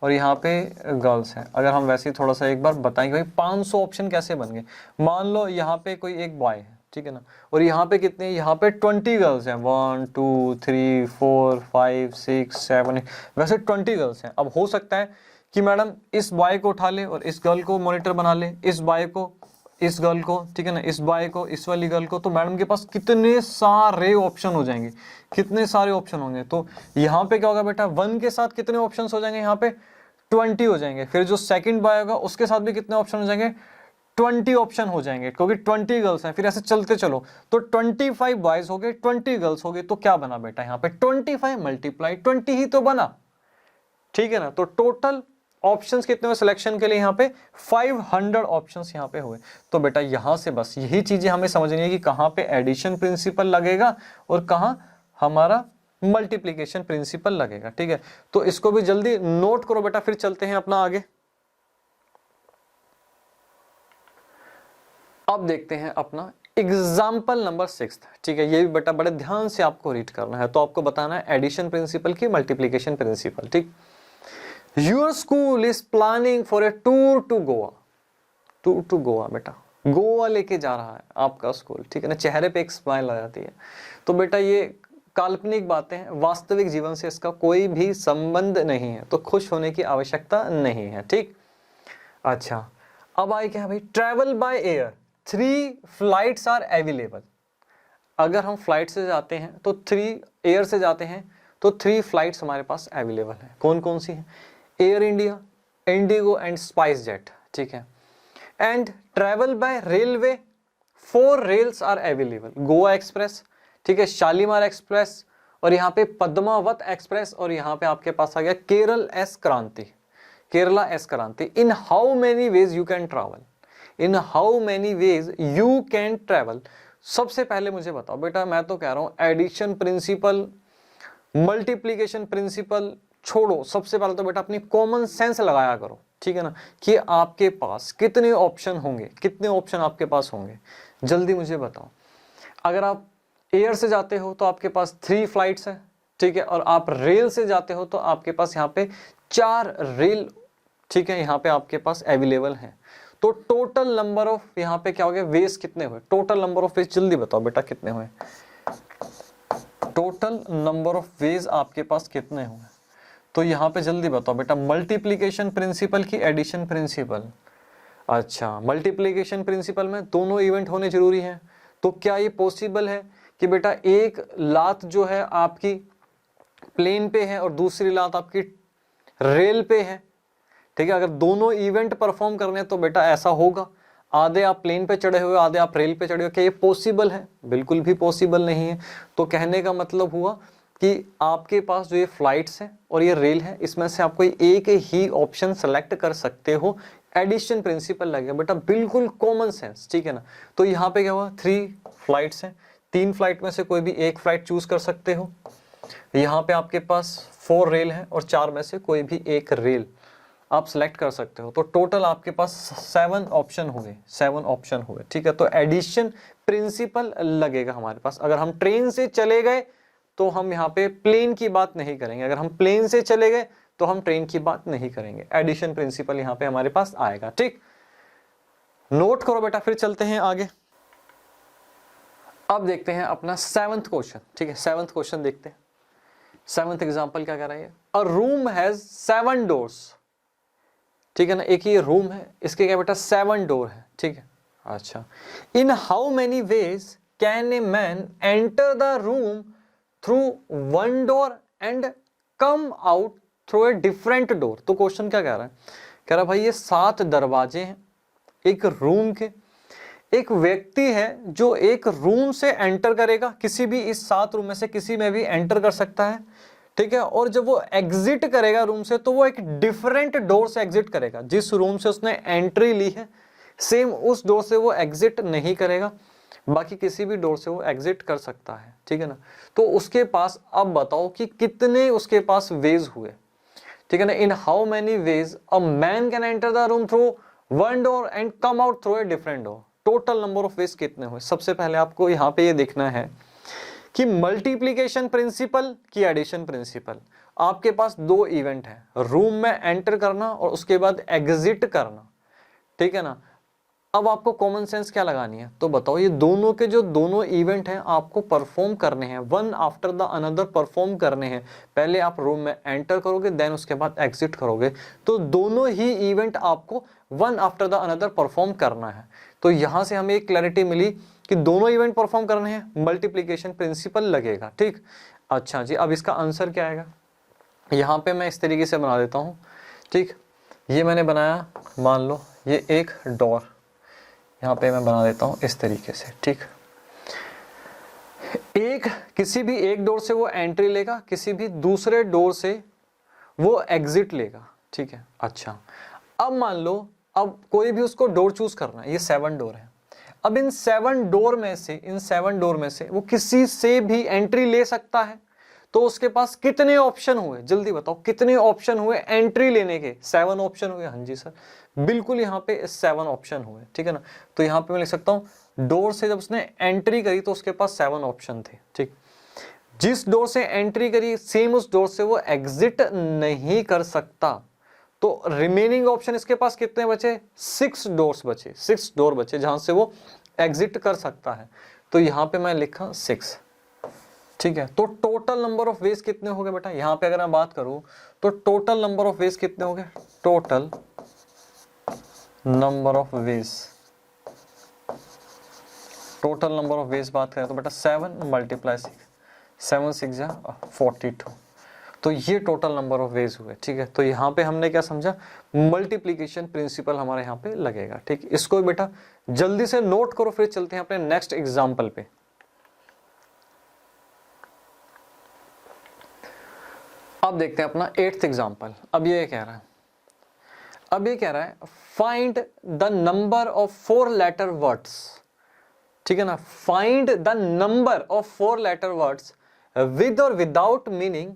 और यहाँ पे गर्ल्स हैं। अगर हम वैसे ही थोड़ा सा एक बार बताएंगे भाई 500 ऑप्शन कैसे बन गए। मान लो यहाँ पे कोई एक बॉय है, ठीक है ना, और यहाँ पे कितने, यहाँ पे 20 गर्ल्स हैं, 1 2 3 4 5 6 7 8, वैसे 20 गर्ल्स हैं। अब हो सकता है कि मैडम इस बॉय को उठा ले और इस गर्ल को मॉनिटर बना ले, इस बॉय को, इस गर्ल को, ठीक है ना, इस बॉय को, इस वाली गर्ल को। तो मैडम के पास कितने सारे ऑप्शन हो जाएंगे, कितने सारे ऑप्शन होंगे। तो यहाँ पे क्या होगा बेटा, 1 के साथ कितने ऑप्शन हो जाएंगे, यहाँ पे 20 हो जाएंगे। फिर जो सेकंड बॉय होगा उसके साथ भी कितने ऑप्शन हो जाएंगे, 20 ऑप्शन हो जाएंगे, क्योंकि 20 गर्ल्स हैं। फिर ऐसे चलते चलो तो 25 बॉयज हो गए, 20 गर्ल्स हो गए। तो क्या बना बेटा, यहाँ पे 25 मल्टीप्लाई 20 ही तो बना। ठीक है ना, तो टोटल ऑप्शंस कितने हुए सिलेक्शन के लिए, यहाँ पे 500 ऑप्शंस यहाँ पे हुए। तो बेटा यहाँ से बस यही चीजें हमें समझनी है कि कहाँ पे एडिशन प्रिंसिपल लगेगा और कहाँ हमारा मल्टीप्लिकेशन प्रिंसिपल लगेगा। ठीक है, तो इसको भी जल्दी नोट करो बेटा, फिर चलते हैं अपना आगे। अब देखते हैं अपना एग्जाम्पल नंबर 6। ठीक है, ये भी बेटा बड़े ध्यान से आपको रीड करना है। तो आपको बताना है एडिशन प्रिंसिपल की मल्टीप्लिकेशन प्रिंसिपल। ठीक, your school is planning for a tour to Goa. Tour to Goa, बेटा गोवा लेके जा रहा है आपका स्कूल। ठीक है ना, चेहरे पे एक स्माइल आ जाती है। तो बेटा ये काल्पनिक बातें हैं, वास्तविक जीवन से इसका कोई भी संबंध नहीं है, तो खुश होने की आवश्यकता नहीं है। ठीक, अच्छा, अब आए क्या भाई, travel by air 3 flights are available. अगर हम फ्लाइट से जाते हैं तो 3, एयर से जाते हैं तो 3 फ्लाइट्स हमारे पास अवेलेबल है। कौन कौन सी है, एयर इंडिया, इंडिगो एंड स्पाइस जेट। ठीक है, and travel by railway 4 rails are available, Goa Express, ठीक है, शालीमार एक्सप्रेस, और यहाँ पे पद्मावत एक्सप्रेस, और यहाँ पे आपके पास आ गया केरल एस क्रांति, केरला एस क्रांति। In how many ways you can travel, in how many ways you can travel. सबसे पहले मुझे बताओ बेटा, मैं तो कह रहा हूं एडिशन प्रिंसिपल मल्टीप्लीकेशन प्रिंसिपल छोड़ो, सबसे पहले तो बेटा अपनी कॉमन सेंस लगाया करो। ठीक है ना, कि आपके पास कितने ऑप्शन होंगे, कितने ऑप्शन आपके पास होंगे, जल्दी मुझे बताओ। अगर आप एयर से जाते हो तो आपके पास 3 फ्लाइट्स है, ठीक है, और आप रेल से जाते हो तो आपके पास यहाँ पे 4 रेल, ठीक है, यहाँ पे आपके पास अवेलेबल है। तो टोटल नंबर ऑफ यहाँ पे क्या हो गया, वेज कितने हुए, टोटल नंबर ऑफ वेज जल्दी बताओ बेटा कितने हुए, टोटल नंबर ऑफ वेज आपके पास कितने हुए। तो यहाँ पे जल्दी बताओ बेटा, मल्टीप्लीकेशन प्रिंसिपल की एडिशन प्रिंसिपल। अच्छा, मल्टीप्लीकेशन प्रिंसिपल में दोनों इवेंट होने जरूरी हैं। तो क्या ये पॉसिबल है कि बेटा एक लात जो है आपकी प्लेन पे है और दूसरी लात आपकी रेल पे है, ठीक है। अगर दोनों इवेंट परफॉर्म करने हैं तो बेटा ऐसा होगा, आधे आप प्लेन पे चढ़े हुए आधे आप रेल पे चढ़े हुए, क्या ये पॉसिबल है? बिल्कुल भी पॉसिबल नहीं है। तो कहने का मतलब हुआ कि आपके पास जो ये फ्लाइट्स हैं और ये रेल है, इसमें से आप कोई एक ही ऑप्शन सेलेक्ट कर सकते हो। एडिशन प्रिंसिपल लगेगा बेटा, बिल्कुल कॉमन सेंस, ठीक है ना। तो यहाँ पे क्या हुआ, 3 फ्लाइट्स हैं, 3 फ्लाइट में से कोई भी एक फ्लाइट चूज कर सकते हो। यहाँ पे आपके पास 4 रेल है और 4 में से कोई भी एक रेल आप सिलेक्ट कर सकते हो। तो टोटल आपके पास 7 ऑप्शन हुए, 7 ऑप्शन हुए, ठीक है। तो एडिशन प्रिंसिपल लगेगा हमारे पास। अगर हम ट्रेन से चले गए तो हम यहाँ पे प्लेन की बात नहीं करेंगे, अगर हम प्लेन से चले गए तो हम ट्रेन की बात नहीं करेंगे। एडिशन प्रिंसिपल यहाँ पे हमारे पास आएगा, ठीक। नोट करो बेटा, फिर चलते हैं आगे। अब देखते हैं अपना 7th क्वेश्चन, ठीक है। 7th क्वेश्चन देखते हैं। 7th एग्जांपल क्या कह रहा है, अ रूम हैज 7 डोर्स, ठीक है ना। एक ये रूम है, इसके क्या बेटा 7 डोर है, ठीक है। अच्छा, in how many ways can a man enter the room through 1 door and come out through a different door. तो क्वेश्चन क्या कह रहा है, कह रहा है भाई ये 7 दरवाजे हैं एक रूम के, एक व्यक्ति है जो एक रूम से एंटर करेगा, किसी भी इस 7 रूम में से किसी में भी एंटर कर सकता है, ठीक है। और जब वो एग्जिट करेगा रूम से तो वो एक डिफरेंट डोर से एग्जिट करेगा। जिस रूम से उसने एंट्री ली है सेम उस डोर से वो एग्जिट नहीं करेगा, बाकी किसी भी डोर से वो एग्जिट कर सकता है, ठीक है ना। तो उसके पास अब बताओ कि कितने उसके पास वेज हुए, ठीक है ना। In how many ways a man can enter the room through 1 door and come out through a different door. Total number of veg कितने हुए। सबसे पहले आपको यहाँ पे ये देखना है कि मल्टीप्लीकेशन प्रिंसिपल की एडिशन प्रिंसिपल। आपके पास 2 इवेंट है, रूम में एंटर करना और उसके बाद एग्जिट करना, ठीक है ना। अब आपको कॉमन सेंस क्या लगानी है, तो बताओ ये दोनों के जो दोनों इवेंट हैं आपको परफॉर्म करने हैं, one after the another perform करने हैं। पहले आप रूम में एंटर करोगे देन उसके बाद एग्जिट करोगे, तो दोनों ही इवेंट आपको one after the another perform करना है। तो यहां से हमें एक क्लैरिटी मिली कि दोनों इवेंट परफॉर्म करने हैं, मल्टीप्लीकेशन प्रिंसिपल लगेगा, ठीक। अच्छा जी, अब इसका आंसर क्या आएगा, यहाँ पे मैं इस तरीके से बना देता हूँ, ठीक। ये मैंने बनाया, मान लो ये एक डोर, यहाँ पे मैं बना देता हूँ इस तरीके से, ठीक। एक किसी भी एक डोर से वो एंट्री लेगा, किसी भी दूसरे डोर से वो एग्जिट लेगा, ठीक है। अच्छा, अब मान लो अब कोई भी उसको डोर चूज करना है, ये 7 डोर है। अब इन 7 डोर में से वो किसी से भी एंट्री ले सकता है। तो उसके पास कितने ऑप्शन हुए, जल्दी बताओ कितने ऑप्शन हुए एंट्री लेने के। 7 ऑप्शन हुए, हाँ जी सर, बिल्कुल यहाँ पे 7 ऑप्शन हुए, ठीक है ना। तो यहाँ पे मैं लिख सकता हूँ डोर से जब उसने एंट्री करी तो उसके पास 7 ऑप्शन थे, ठीक। जिस डोर से एंट्री करी सेम उस डोर से वो एग्जिट नहीं कर सकता, तो रिमेनिंग ऑप्शन इसके पास कितने बचे, 6 डोर्स बचे, 6 डोर बचे जहां से वो एग्जिट कर सकता है। तो यहाँ पे मैं लिखा 6, ठीक है। तो टोटल नंबर ऑफ वेज कितने हो गए बेटा, यहाँ पे अगर मैं बात करूं तो टोटल नंबर ऑफ वेज कितने हो गए, total number of veg, total number of veg बात करें तो बेटा 7 × 6, 7 6 42। तो ये टोटल नंबर ऑफ वेज हुए, ठीक है। तो यहाँ पे हमने क्या समझा, मल्टीप्लीकेशन प्रिंसिपल हमारे यहाँ पे लगेगा, ठीक। इसको बेटा जल्दी से नोट करो, फिर चलते हैं अपने नेक्स्ट एग्जाम्पल पे। अब देखते हैं अपना 8th एग्जाम्पल। अब ये कह रहा है, find the number of 4 letter words, ठीक है ना। Find the number of 4 letter words with और without meaning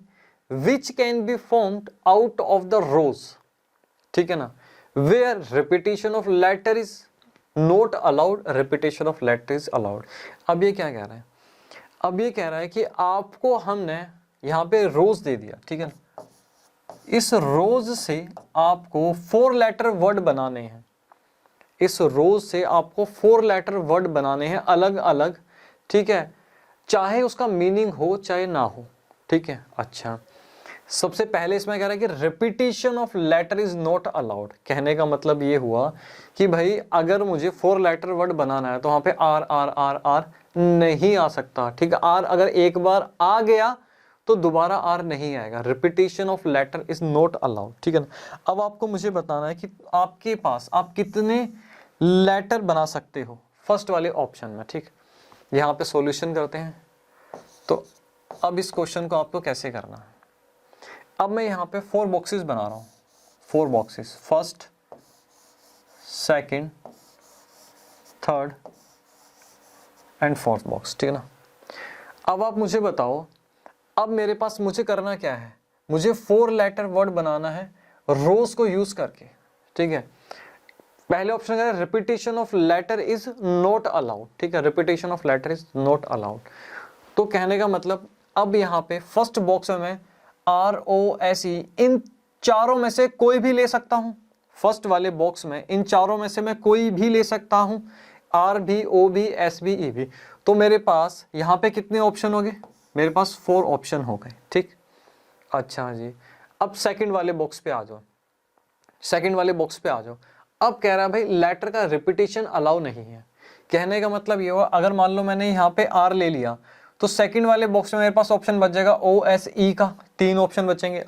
which can be formed out of the rows, ठीक है ना, where repetition of letter is not allowed, repetition of letter is allowed। अब ये क्या कह रहा है, अब ये कह रहा है कि आपको हमने यहाँ पे रोज दे दिया, ठीक है ना। इस रोज से आपको 4 लेटर वर्ड बनाने हैं, इस रोज से आपको 4 लेटर वर्ड बनाने हैं अलग अलग, ठीक है, चाहे उसका मीनिंग हो चाहे ना हो, ठीक है। अच्छा, सबसे पहले इसमें कह रहा है कि repetition of letter is not allowed. कहने का मतलब ये हुआ कि भाई अगर मुझे 4 लेटर वर्ड बनाना है तो वहां पे आर आर आर आर नहीं आ सकता, ठीक है। आर अगर एक बार आ गया तो दोबारा आर नहीं आएगा। Repetition of letter is not allowed, ठीक है ना। अब आपको मुझे बताना है कि आपके पास आप कितने लेटर बना सकते हो फर्स्ट वाले ऑप्शन में, ठीक। यहाँ पे सॉल्यूशन करते हैं। तो अब इस क्वेश्चन को आपको कैसे करना है, अब मैं यहाँ पे 4 बॉक्सेस बना रहा हूँ, 4 boxes, first, second, third and fourth box, ठीक है ना। अब आप मुझे बताओ, अब मेरे पास मुझे करना क्या है, मुझे 4 लेटर वर्ड बनाना है रोज को यूज करके, ठीक है। पहले ऑप्शन का repetition of letter is not allowed, ठीक है, repetition of letter is not allowed. तो कहने का मतलब अब यहाँ पे फर्स्ट बॉक्स में मैं ROSE इन चारों में से कोई भी ले सकता हूं। फर्स्ट वाले बॉक्स में इन चारों में से मैं कोई भी ले सकता हूं, R भी, O भी, S भी, E भी। तो मेरे पास यहाँ पे कितने ऑप्शन हो गए, मेरे पास 4 ऑप्शन हो गए, ठीक। अच्छा जी, अब सेकंड वाले बॉक्स पे आ जाओ, सेकंड वाले बॉक्स पे आ जाओ। अब कह रहा है भाई लेटर का रिपीटेशन अलाउ नहीं है। कहने का मतलब ये हुआ, अगर मान लो मैंने यहाँ पे R ले लिया तो सेकंड वाले बॉक्स में मेरे पास ऑप्शन बच जाएगा OSE का, 3 ऑप्शन बचेंगे।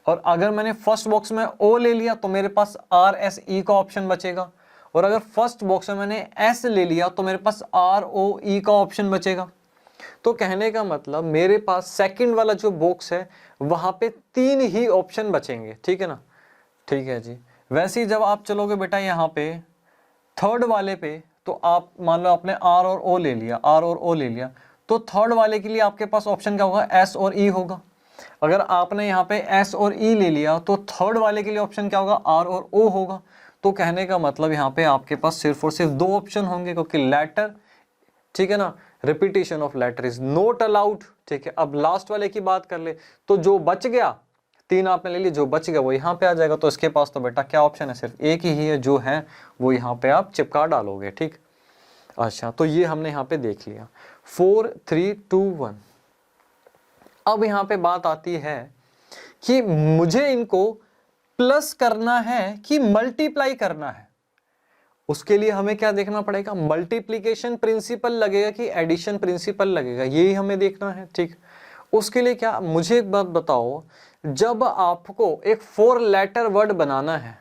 और अगर मैंने फर्स्ट बॉक्स में O ले लिया तो मेरे पास RSE का ऑप्शन बचेगा। और अगर फर्स्ट बॉक्स में मैंने S ले लिया तो मेरे पास ROE का ऑप्शन बचेगा। तो कहने का मतलब मेरे पास सेकंड वाला जो बॉक्स है वहां पे 3 ही ऑप्शन बचेंगे, ठीक है ना, ठीक है जी। वैसे ही जब आप चलोगे बेटा यहाँ पे थर्ड वाले पे, तो आप मान लो आपने R और O ले लिया, R और O ले लिया, तो थर्ड वाले के लिए आपके पास ऑप्शन क्या होगा, S और E होगा। अगर आपने यहाँ पे S और E ले लिया तो थर्ड वाले के लिए ऑप्शन क्या होगा, R और O होगा। तो कहने का मतलब यहाँ पे आपके पास सिर्फ और सिर्फ 2 ऑप्शन होंगे, क्योंकि लेटर, ठीक है ना, repetition of letter is not allowed, ठीक है। अब लास्ट वाले की बात कर ले, तो जो बच गया, 3 आपने ले लिए, जो बच गया वो यहाँ पे आ जाएगा। तो इसके पास तो बेटा क्या ऑप्शन है, सिर्फ एक ही है, जो है वो यहाँ पे आप चिपका डालोगे, ठीक। अच्छा, तो ये हमने यहाँ पे देख लिया 4 3 2 1। अब यहाँ पे बात आती है कि मुझे इनको प्लस करना है कि मल्टीप्लाई करना है। उसके लिए हमें क्या देखना पड़ेगा, मल्टीप्लिकेशन प्रिंसिपल लगेगा कि एडिशन प्रिंसिपल लगेगा, यही हमें देखना है, ठीक। उसके लिए क्या, मुझे एक बात बताओ, जब आपको एक 4 लेटर वर्ड बनाना है,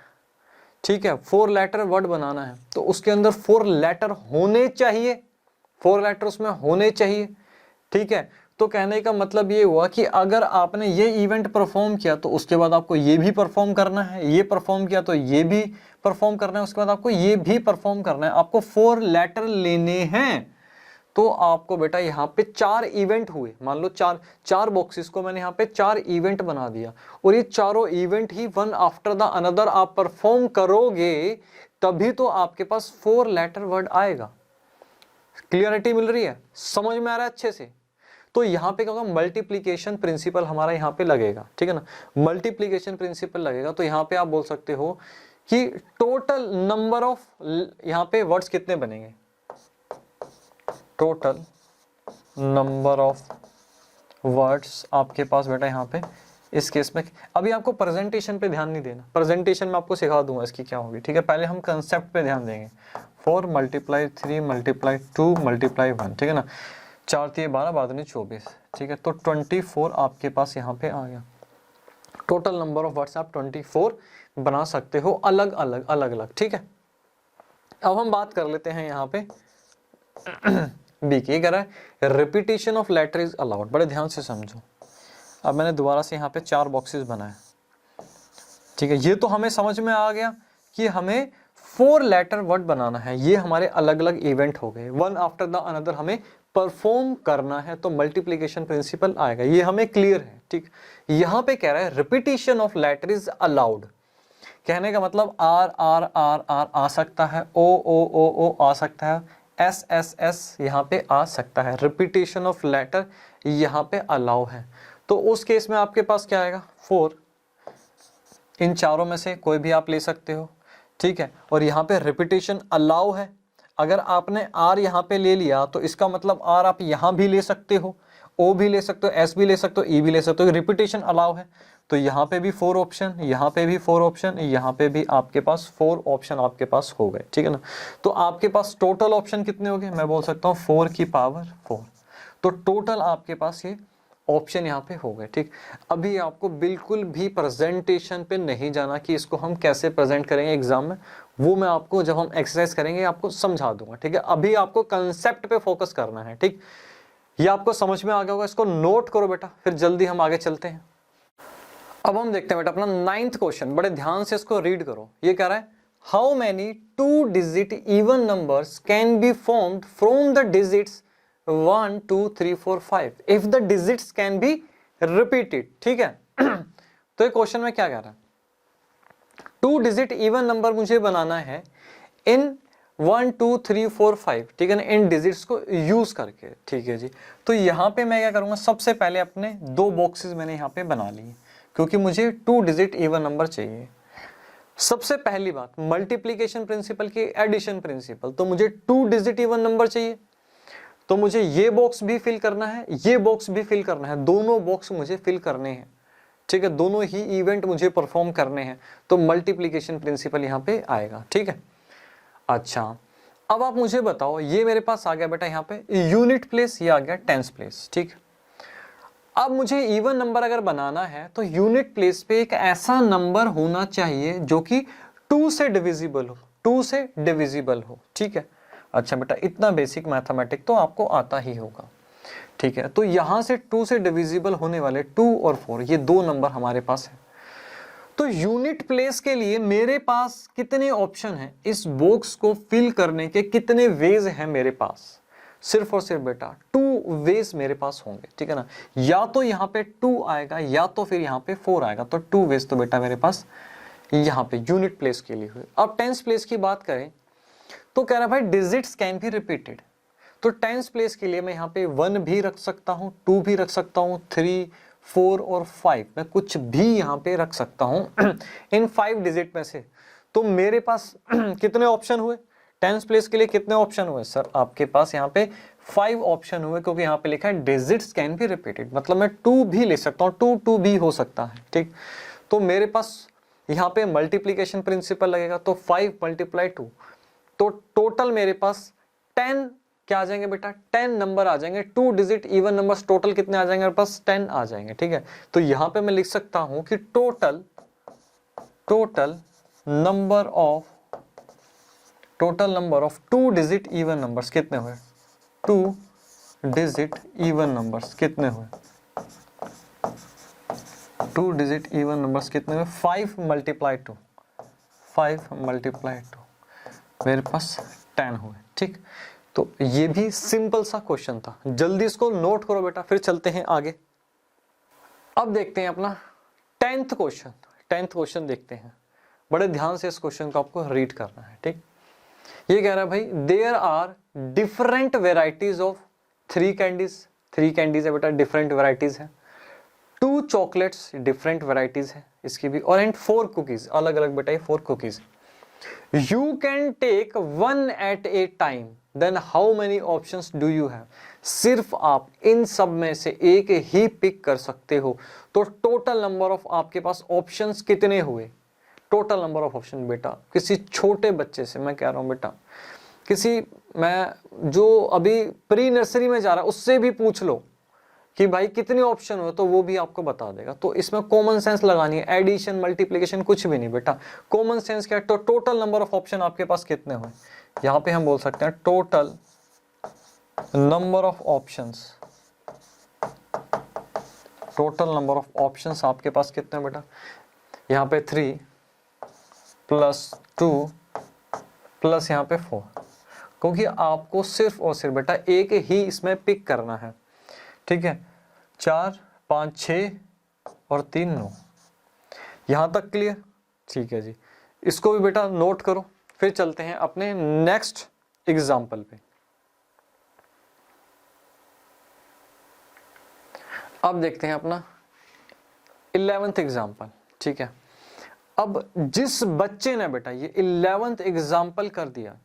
ठीक है, 4 लेटर वर्ड बनाना है, तो उसके अंदर 4 लेटर होने चाहिए, 4 लेटर उसमें होने चाहिए, ठीक है। तो कहने का मतलब ये हुआ कि अगर आपने ये इवेंट परफॉर्म किया तो उसके बाद आपको ये भी परफॉर्म करना है, ये परफॉर्म किया तो ये भी परफॉर्म करना है, उसके बाद आपको ये भी परफॉर्म करना है, आपको 4 लेटर लेने हैं। तो आपको बेटा यहाँ पे 4 इवेंट हुए, मान लो 4 बॉक्सेस को मैंने यहाँ पे 4 इवेंट बना दिया, और ये चारों event he one after the another आप परफॉर्म करोगे, तभी तो आपके पास 4 लेटर वर्ड आएगा। क्लियरिटी मिल रही है, समझ में आ रहा है अच्छे से। तो यहाँ पे क्या होगा, मल्टीप्लीकेशन प्रिंसिपल हमारा यहाँ पे लगेगा, ठीक है ना, मल्टीप्लीकेशन प्रिंसिपल लगेगा। तो यहाँ पे आप बोल सकते हो कि टोटल नंबर ऑफ यहाँ पे वर्ड्स कितने बनेंगे, टोटल नंबर ऑफ वर्ड्स आपके पास बेटा यहाँ पे इस केस में, अभी आपको प्रेजेंटेशन पे ध्यान नहीं देना, प्रेजेंटेशन में आपको सिखा दूंगा इसकी क्या होगी, ठीक है। पहले हम कंसेप्ट पे ध्यान देंगे। 4 × 3 × 2 × 1, ठीक है ना, 4 × 3 = 12, 12 × 24, ठीक है। तो 24 आपके पास यहाँ पे आ गया। टोटल नंबर ऑफ वर्ड्स आप 24 बना सकते हो, अलग अलग, ठीक है। अब हम बात कर लेते हैं यहाँ पे बी की, कह रहा है repetition of letter is allowed. बड़े ध्यान से समझो। अब मैंने दोबारा से यहाँ पे 4 बॉक्सेस बनाए, ठीक है। ये तो हमें समझ में आ गया कि हमें 4 लेटर वर्ड बनाना है, ये हमारे अलग अलग इवेंट हो गए, वन आफ्टर द अनदर हमें परफॉर्म करना है, तो मल्टीप्लिकेशन प्रिंसिपल आएगा, ये हमें क्लियर है, ठीक। यहाँ पे कह रहा है repetition of letter is allowed. कहने का मतलब R R R R आ सकता है, O O O O आ सकता है, S S S यहाँ पे आ सकता है। रिपीटेशन ऑफ लेटर यहाँ पे अलाउ है। तो उस केस में आपके पास क्या आएगा, 4, इन चारों में से कोई भी आप ले सकते हो, ठीक है। और यहाँ पे रिपीटेशन अलाउ है। अगर आपने R यहाँ पे ले लिया तो इसका मतलब R आप यहाँ भी ले सकते हो, O भी ले सकते हो, S भी ले सकते हो, E भी ले सकते हो, रिपीटेशन अलाउ है। तो यहाँ पे भी 4 ऑप्शन, यहाँ पे भी 4 ऑप्शन, यहाँ पे भी आपके पास 4 ऑप्शन आपके पास हो गए, ठीक है ना। तो आपके पास टोटल ऑप्शन कितने हो गए, मैं बोल सकता हूँ 4 की पावर 4। तो टोटल आपके पास ये ऑप्शन यहाँ पे हो गए, ठीक। अभी आपको बिल्कुल भी प्रेजेंटेशन पे नहीं जाना कि इसको हम कैसे प्रेजेंट करेंगे एग्जाम में, वो मैं आपको जब हम एक्सरसाइज करेंगे आपको समझा दूंगा, ठीक है। अभी आपको कंसेप्ट पे फोकस करना है, ठीक। ये आपको समझ में आ गया होगा, इसको नोट करो बेटा, फिर जल्दी हम आगे चलते हैं। अब हम देखते हैं बेटा अपना 9th क्वेश्चन, बड़े ध्यान से इसको रीड करो। ये कह रहा है how many 2 digit even numbers can be formed from the digits 1 2 3 4 5 if the digits can be repeated, ठीक है। तो ये क्वेश्चन में क्या कह रहा है, 2 डिजिट इवन नंबर मुझे बनाना है इन 1 2 3 4 5, ठीक है ना, इन डिजिट्स को यूज करके, ठीक है जी। तो यहाँ पे मैं क्या करूंगा, सबसे पहले अपने 2 बॉक्सेस मैंने यहाँ पे बना लिए, क्योंकि मुझे 2 डिजिट इवन नंबर चाहिए। सबसे पहली बात मल्टीप्लिकेशन प्रिंसिपल की एडिशन प्रिंसिपल, तो मुझे 2 डिजिट इवन नंबर चाहिए, तो मुझे ये बॉक्स भी फिल करना है, ये बॉक्स भी फिल करना है, दोनों बॉक्स मुझे फिल करने हैं, ठीक है, दोनों ही इवेंट मुझे परफॉर्म करने हैं। तो मल्टीप्लिकेशन प्रिंसिपल यहाँ पे आएगा, ठीक है। अच्छा, अब आप मुझे बताओ, ये मेरे पास आ गया बेटा यहाँ पे यूनिट प्लेस, ये आ गया टेंस प्लेस, ठीक। अब मुझे इवन नंबर अगर बनाना है तो यूनिट प्लेस पे एक ऐसा नंबर होना चाहिए जो कि 2 से डिविजिबल हो, 2 से डिविजिबल हो, ठीक है। अच्छा बेटा, इतना बेसिक मैथमेटिक तो आपको आता ही होगा, ठीक है। तो यहां से 2 से डिविजिबल होने वाले 2 और 4 ये 2 नंबर हमारे पास है। तो यूनिट प्लेस के लिए मेरे पास कितने ऑप्शन हैं, इस बॉक्स को फिल करने के कितने वेज हैं मेरे पास, सिर्फ और सिर्फ बेटा 2 वेज मेरे पास होंगे, ठीक है ना। या तो यहाँ पे 2 आएगा या तो फिर यहाँ पे 4 आएगा, तो 2 वेज तो बेटा मेरे पास यहाँ पे यूनिट प्लेस के लिए हुए। अब टेंस प्लेस की बात करें तो कह रहा है भाई डिजिट्स कैन बी रिपीटेड, तो टेंस प्लेस के लिए मैं यहाँ पे 1 भी रख सकता हूँ, 2 भी रख सकता हूँ, 3 4 और 5 मैं कुछ भी यहाँ पे रख सकता हूँ इन 5 डिजिट में से। तो मेरे पास कितने ऑप्शन हुए टेंस प्लेस के लिए, कितने ऑप्शन हुए सर, आपके पास यहाँ पे 5 ऑप्शन हुए, क्योंकि यहाँ पे लिखा है डिजिट्स कैन बी रिपीटेड, मतलब मैं 2 भी ले सकता हूँ, 2 2 भी हो सकता है, ठीक। तो मेरे पास यहाँ पे मल्टीप्लीकेशन प्रिंसिपल लगेगा, तो 5 × 2, तो टोटल मेरे पास 10 क्या आ जाएंगे बेटा, 10 नंबर आ जाएंगे, 2 डिजिट इवन नंबर्स टोटल कितने आ जाएंगे मेरे पास, 10 आ जाएंगे, ठीक है। तो यहाँ पे मैं लिख सकता हूं कि total number of 2 digit even numbers कितने हुए, 2 डिजिट इवन नंबर्स कितने हुए, 2 डिजिट इवन नंबर्स कितने हुए, 5 × 2 मेरे पास 10 हुए, ठीक। तो ये भी सिंपल सा क्वेश्चन था, जल्दी इसको नोट करो बेटा, फिर चलते हैं आगे। अब देखते हैं अपना 10th क्वेश्चन देखते हैं, बड़े ध्यान से इस क्वेश्चन को आपको रीड करना है, ठीक। ये कह रहा है भाई there are different varieties of 3 candies है बेटा, डिफरेंट वेराइटीज है, 2 चॉकलेट्स डिफरेंट वेराइटीज है इसकी भी, और एंड 4 कुकीज, अलग अलग बेटा ये 4 cookies. You can take one at a time. Then how many options do you have? सिर्फ आप इन सब में से एक ही पिक कर सकते हो, तो टोटल नंबर ऑफ आपके पास ऑप्शंस कितने हुए, टोटल नंबर ऑफ ऑप्शन बेटा, किसी छोटे बच्चे से मैं कह रहा हूं बेटा, किसी मैं जो अभी प्री नर्सरी में जा रहा है उससे भी पूछ लो कि भाई कितने ऑप्शन हो, तो वो भी आपको बता देगा। तो इसमें कॉमन सेंस लगानी है, एडिशन मल्टीप्लिकेशन कुछ भी नहीं बेटा, कॉमन सेंस क्या है, तो टोटल नंबर ऑफ ऑप्शन आपके पास कितने हुए, यहाँ पे हम बोल सकते हैं total number of options, total number of options आपके पास कितने बेटा, यहाँ पे 3 + 2 प्लस यहाँ पे 4, क्योंकि आपको सिर्फ और सिर्फ बेटा एक ही इसमें पिक करना है, ठीक है। 4 5 6 और 3 9, यहां तक क्लियर, ठीक है जी। इसको भी बेटा नोट करो, फिर चलते हैं अपने नेक्स्ट एग्जाम्पल पे। अब देखते हैं अपना 11th एग्जाम्पल, ठीक है। अब जिस बच्चे ने बेटा ये 11th एग्जाम्पल कर दिया,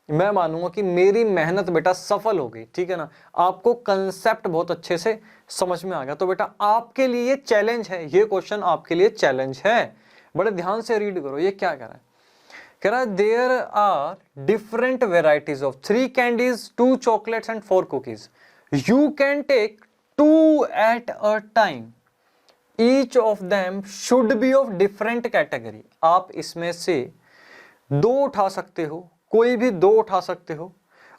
मैं मानूंगा कि मेरी मेहनत बेटा सफल हो गई, ठीक है ना, आपको कंसेप्ट बहुत अच्छे से समझ में आ गया। तो बेटा आपके लिए चैलेंज है, ये क्वेश्चन आपके लिए चैलेंज है, बड़े ध्यान से रीड करो। ये क्या कह रहा है, कह रहा है there are different varieties of 3 candies, 2 chocolates and 4 cookies, you can take 2 at a time, each of them should be of different category. आप इसमें से 2 उठा सकते हो, कोई भी 2 उठा सकते हो,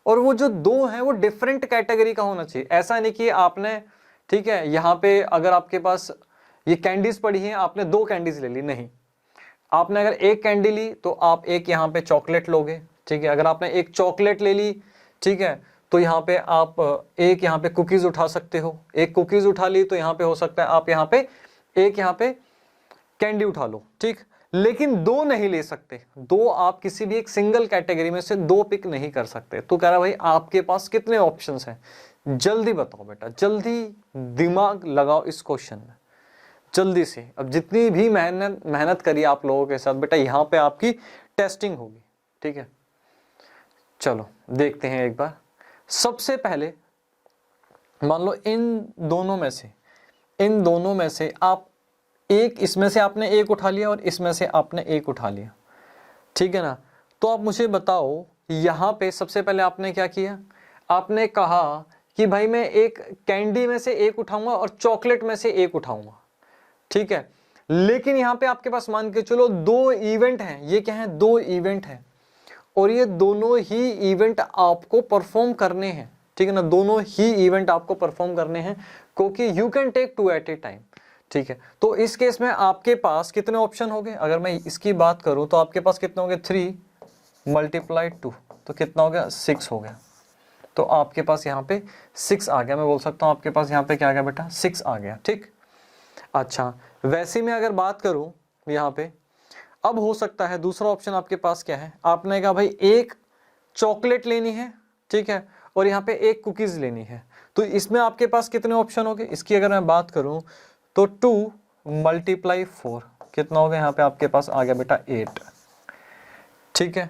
और वो जो 2 हैं वो डिफरेंट कैटेगरी का होना चाहिए। ऐसा नहीं कि आपने, ठीक है, यहां पे अगर आपके पास ये कैंडीज पड़ी हैं, आपने 2 कैंडीज ले ली, नहीं, आपने अगर 1 कैंडी ली तो आप एक यहाँ पे चॉकलेट लोगे, ठीक है, अगर आपने 1 चॉकलेट ले ली, ठीक है, तो यहाँ पे आप एक यहाँ पे कुकीज उठा सकते हो, 1 कुकीज उठा ली तो यहाँ पे हो सकता है आप यहाँ पे एक यहाँ पे कैंडी उठा लो, ठीक, लेकिन 2 नहीं ले सकते, 2 आप किसी भी एक सिंगल कैटेगरी में से 2 पिक नहीं कर सकते। तो कह रहा भाई आपके पास कितने ऑप्शंस हैं, जल्दी बताओ बेटा, जल्दी दिमाग लगाओ इस क्वेश्चन में, जल्दी से। अब जितनी भी मेहनत करी आप लोगों के साथ बेटा, यहां पे आपकी टेस्टिंग होगी, ठीक है। चलो देखते हैं एक बार। सबसे पहले मान लो इन दोनों में से आप एक, इसमें से आपने 1 उठा लिया और इसमें से आपने 1 उठा लिया, ठीक है ना। तो आप मुझे बताओ यहां पे सबसे पहले आपने क्या किया, आपने कहा कि भाई मैं एक कैंडी में से 1 उठाऊंगा और चॉकलेट में से 1 उठाऊंगा, ठीक है, लेकिन यहां पे आपके पास मान के चलो 2 इवेंट हैं। ये क्या है, 2 इवेंट हैं, और ये दोनों ही इवेंट आपको परफॉर्म करने हैं, ठीक है ना, दोनों ही इवेंट आपको परफॉर्म करने हैं, क्योंकि you can take 2 at a time, ठीक है। तो इस केस में आपके पास कितने ऑप्शन हो गए, अगर मैं इसकी बात करूं तो आपके पास कितने हो गए, 3 × 2, तो कितना हो गया, 6 हो गया। तो आपके पास यहाँ पे 6 आ गया, मैं बोल सकता हूँ आपके पास यहाँ पे क्या आ गया बेटा, 6 आ गया, ठीक। अच्छा, वैसे में अगर बात करूं यहाँ पे, अब हो सकता है दूसरा ऑप्शन आपके पास क्या है, आपने कहा भाई 1 चॉकलेट लेनी है, ठीक है, और यहाँ पे 1 कुकीज लेनी है। तो इसमें आपके पास कितने ऑप्शन हो गए, इसकी अगर मैं बात करूं तो 2 × 4 कितना हो गया, यहाँ पे आपके पास आ गया बेटा 8, ठीक है।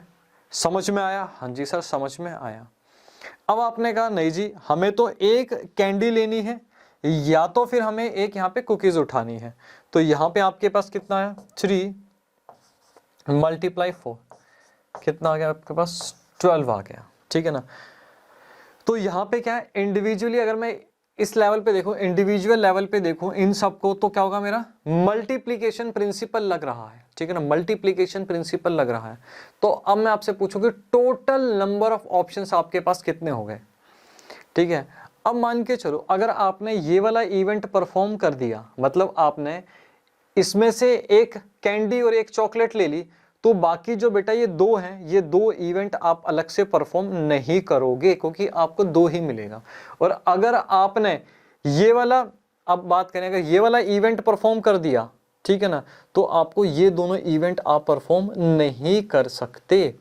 समझ में आया, हाँ जी सर समझ में आया। अब आपने कहा नहीं जी हमें तो 1 कैंडी लेनी है, या तो फिर हमें 1 यहाँ पे कुकीज उठानी है। तो यहाँ पे आपके पास कितना आया, 3 × 4 कितना आ गया आपके पास, 12 आ गया, ठीक है ना। तो यहाँ पे क्या है, इंडिविजुअली अगर मैं इस लेवल पे देखूं, इंडिविजुअल लेवल पे देखूं इन सबको, तो क्या होगा, मेरा मल्टीप्लीकेशन प्रिंसिपल लग रहा है, ठीक है ना, मल्टीप्लीकेशन प्रिंसिपल लग रहा है। तो अब मैं आपसे पूछूंगी टोटल नंबर ऑफ ऑप्शंस आपके पास कितने हो गए, ठीक है। अब मान के चलो अगर आपने ये वाला इवेंट परफॉर्म कर दिया, मतलब आपने इसमें से 1 कैंडी और 1 चॉकलेट ले ली, तो बाकी जो बेटा ये 2 हैं, ये 2 इवेंट आप अलग से परफॉर्म नहीं करोगे, क्योंकि आपको 2 ही मिलेगा। और अगर आपने ये वाला, अब बात करें अगर ये वाला इवेंट परफॉर्म कर दिया, ठीक है ना, तो आपको ये दोनों इवेंट आप परफॉर्म नहीं कर सकते।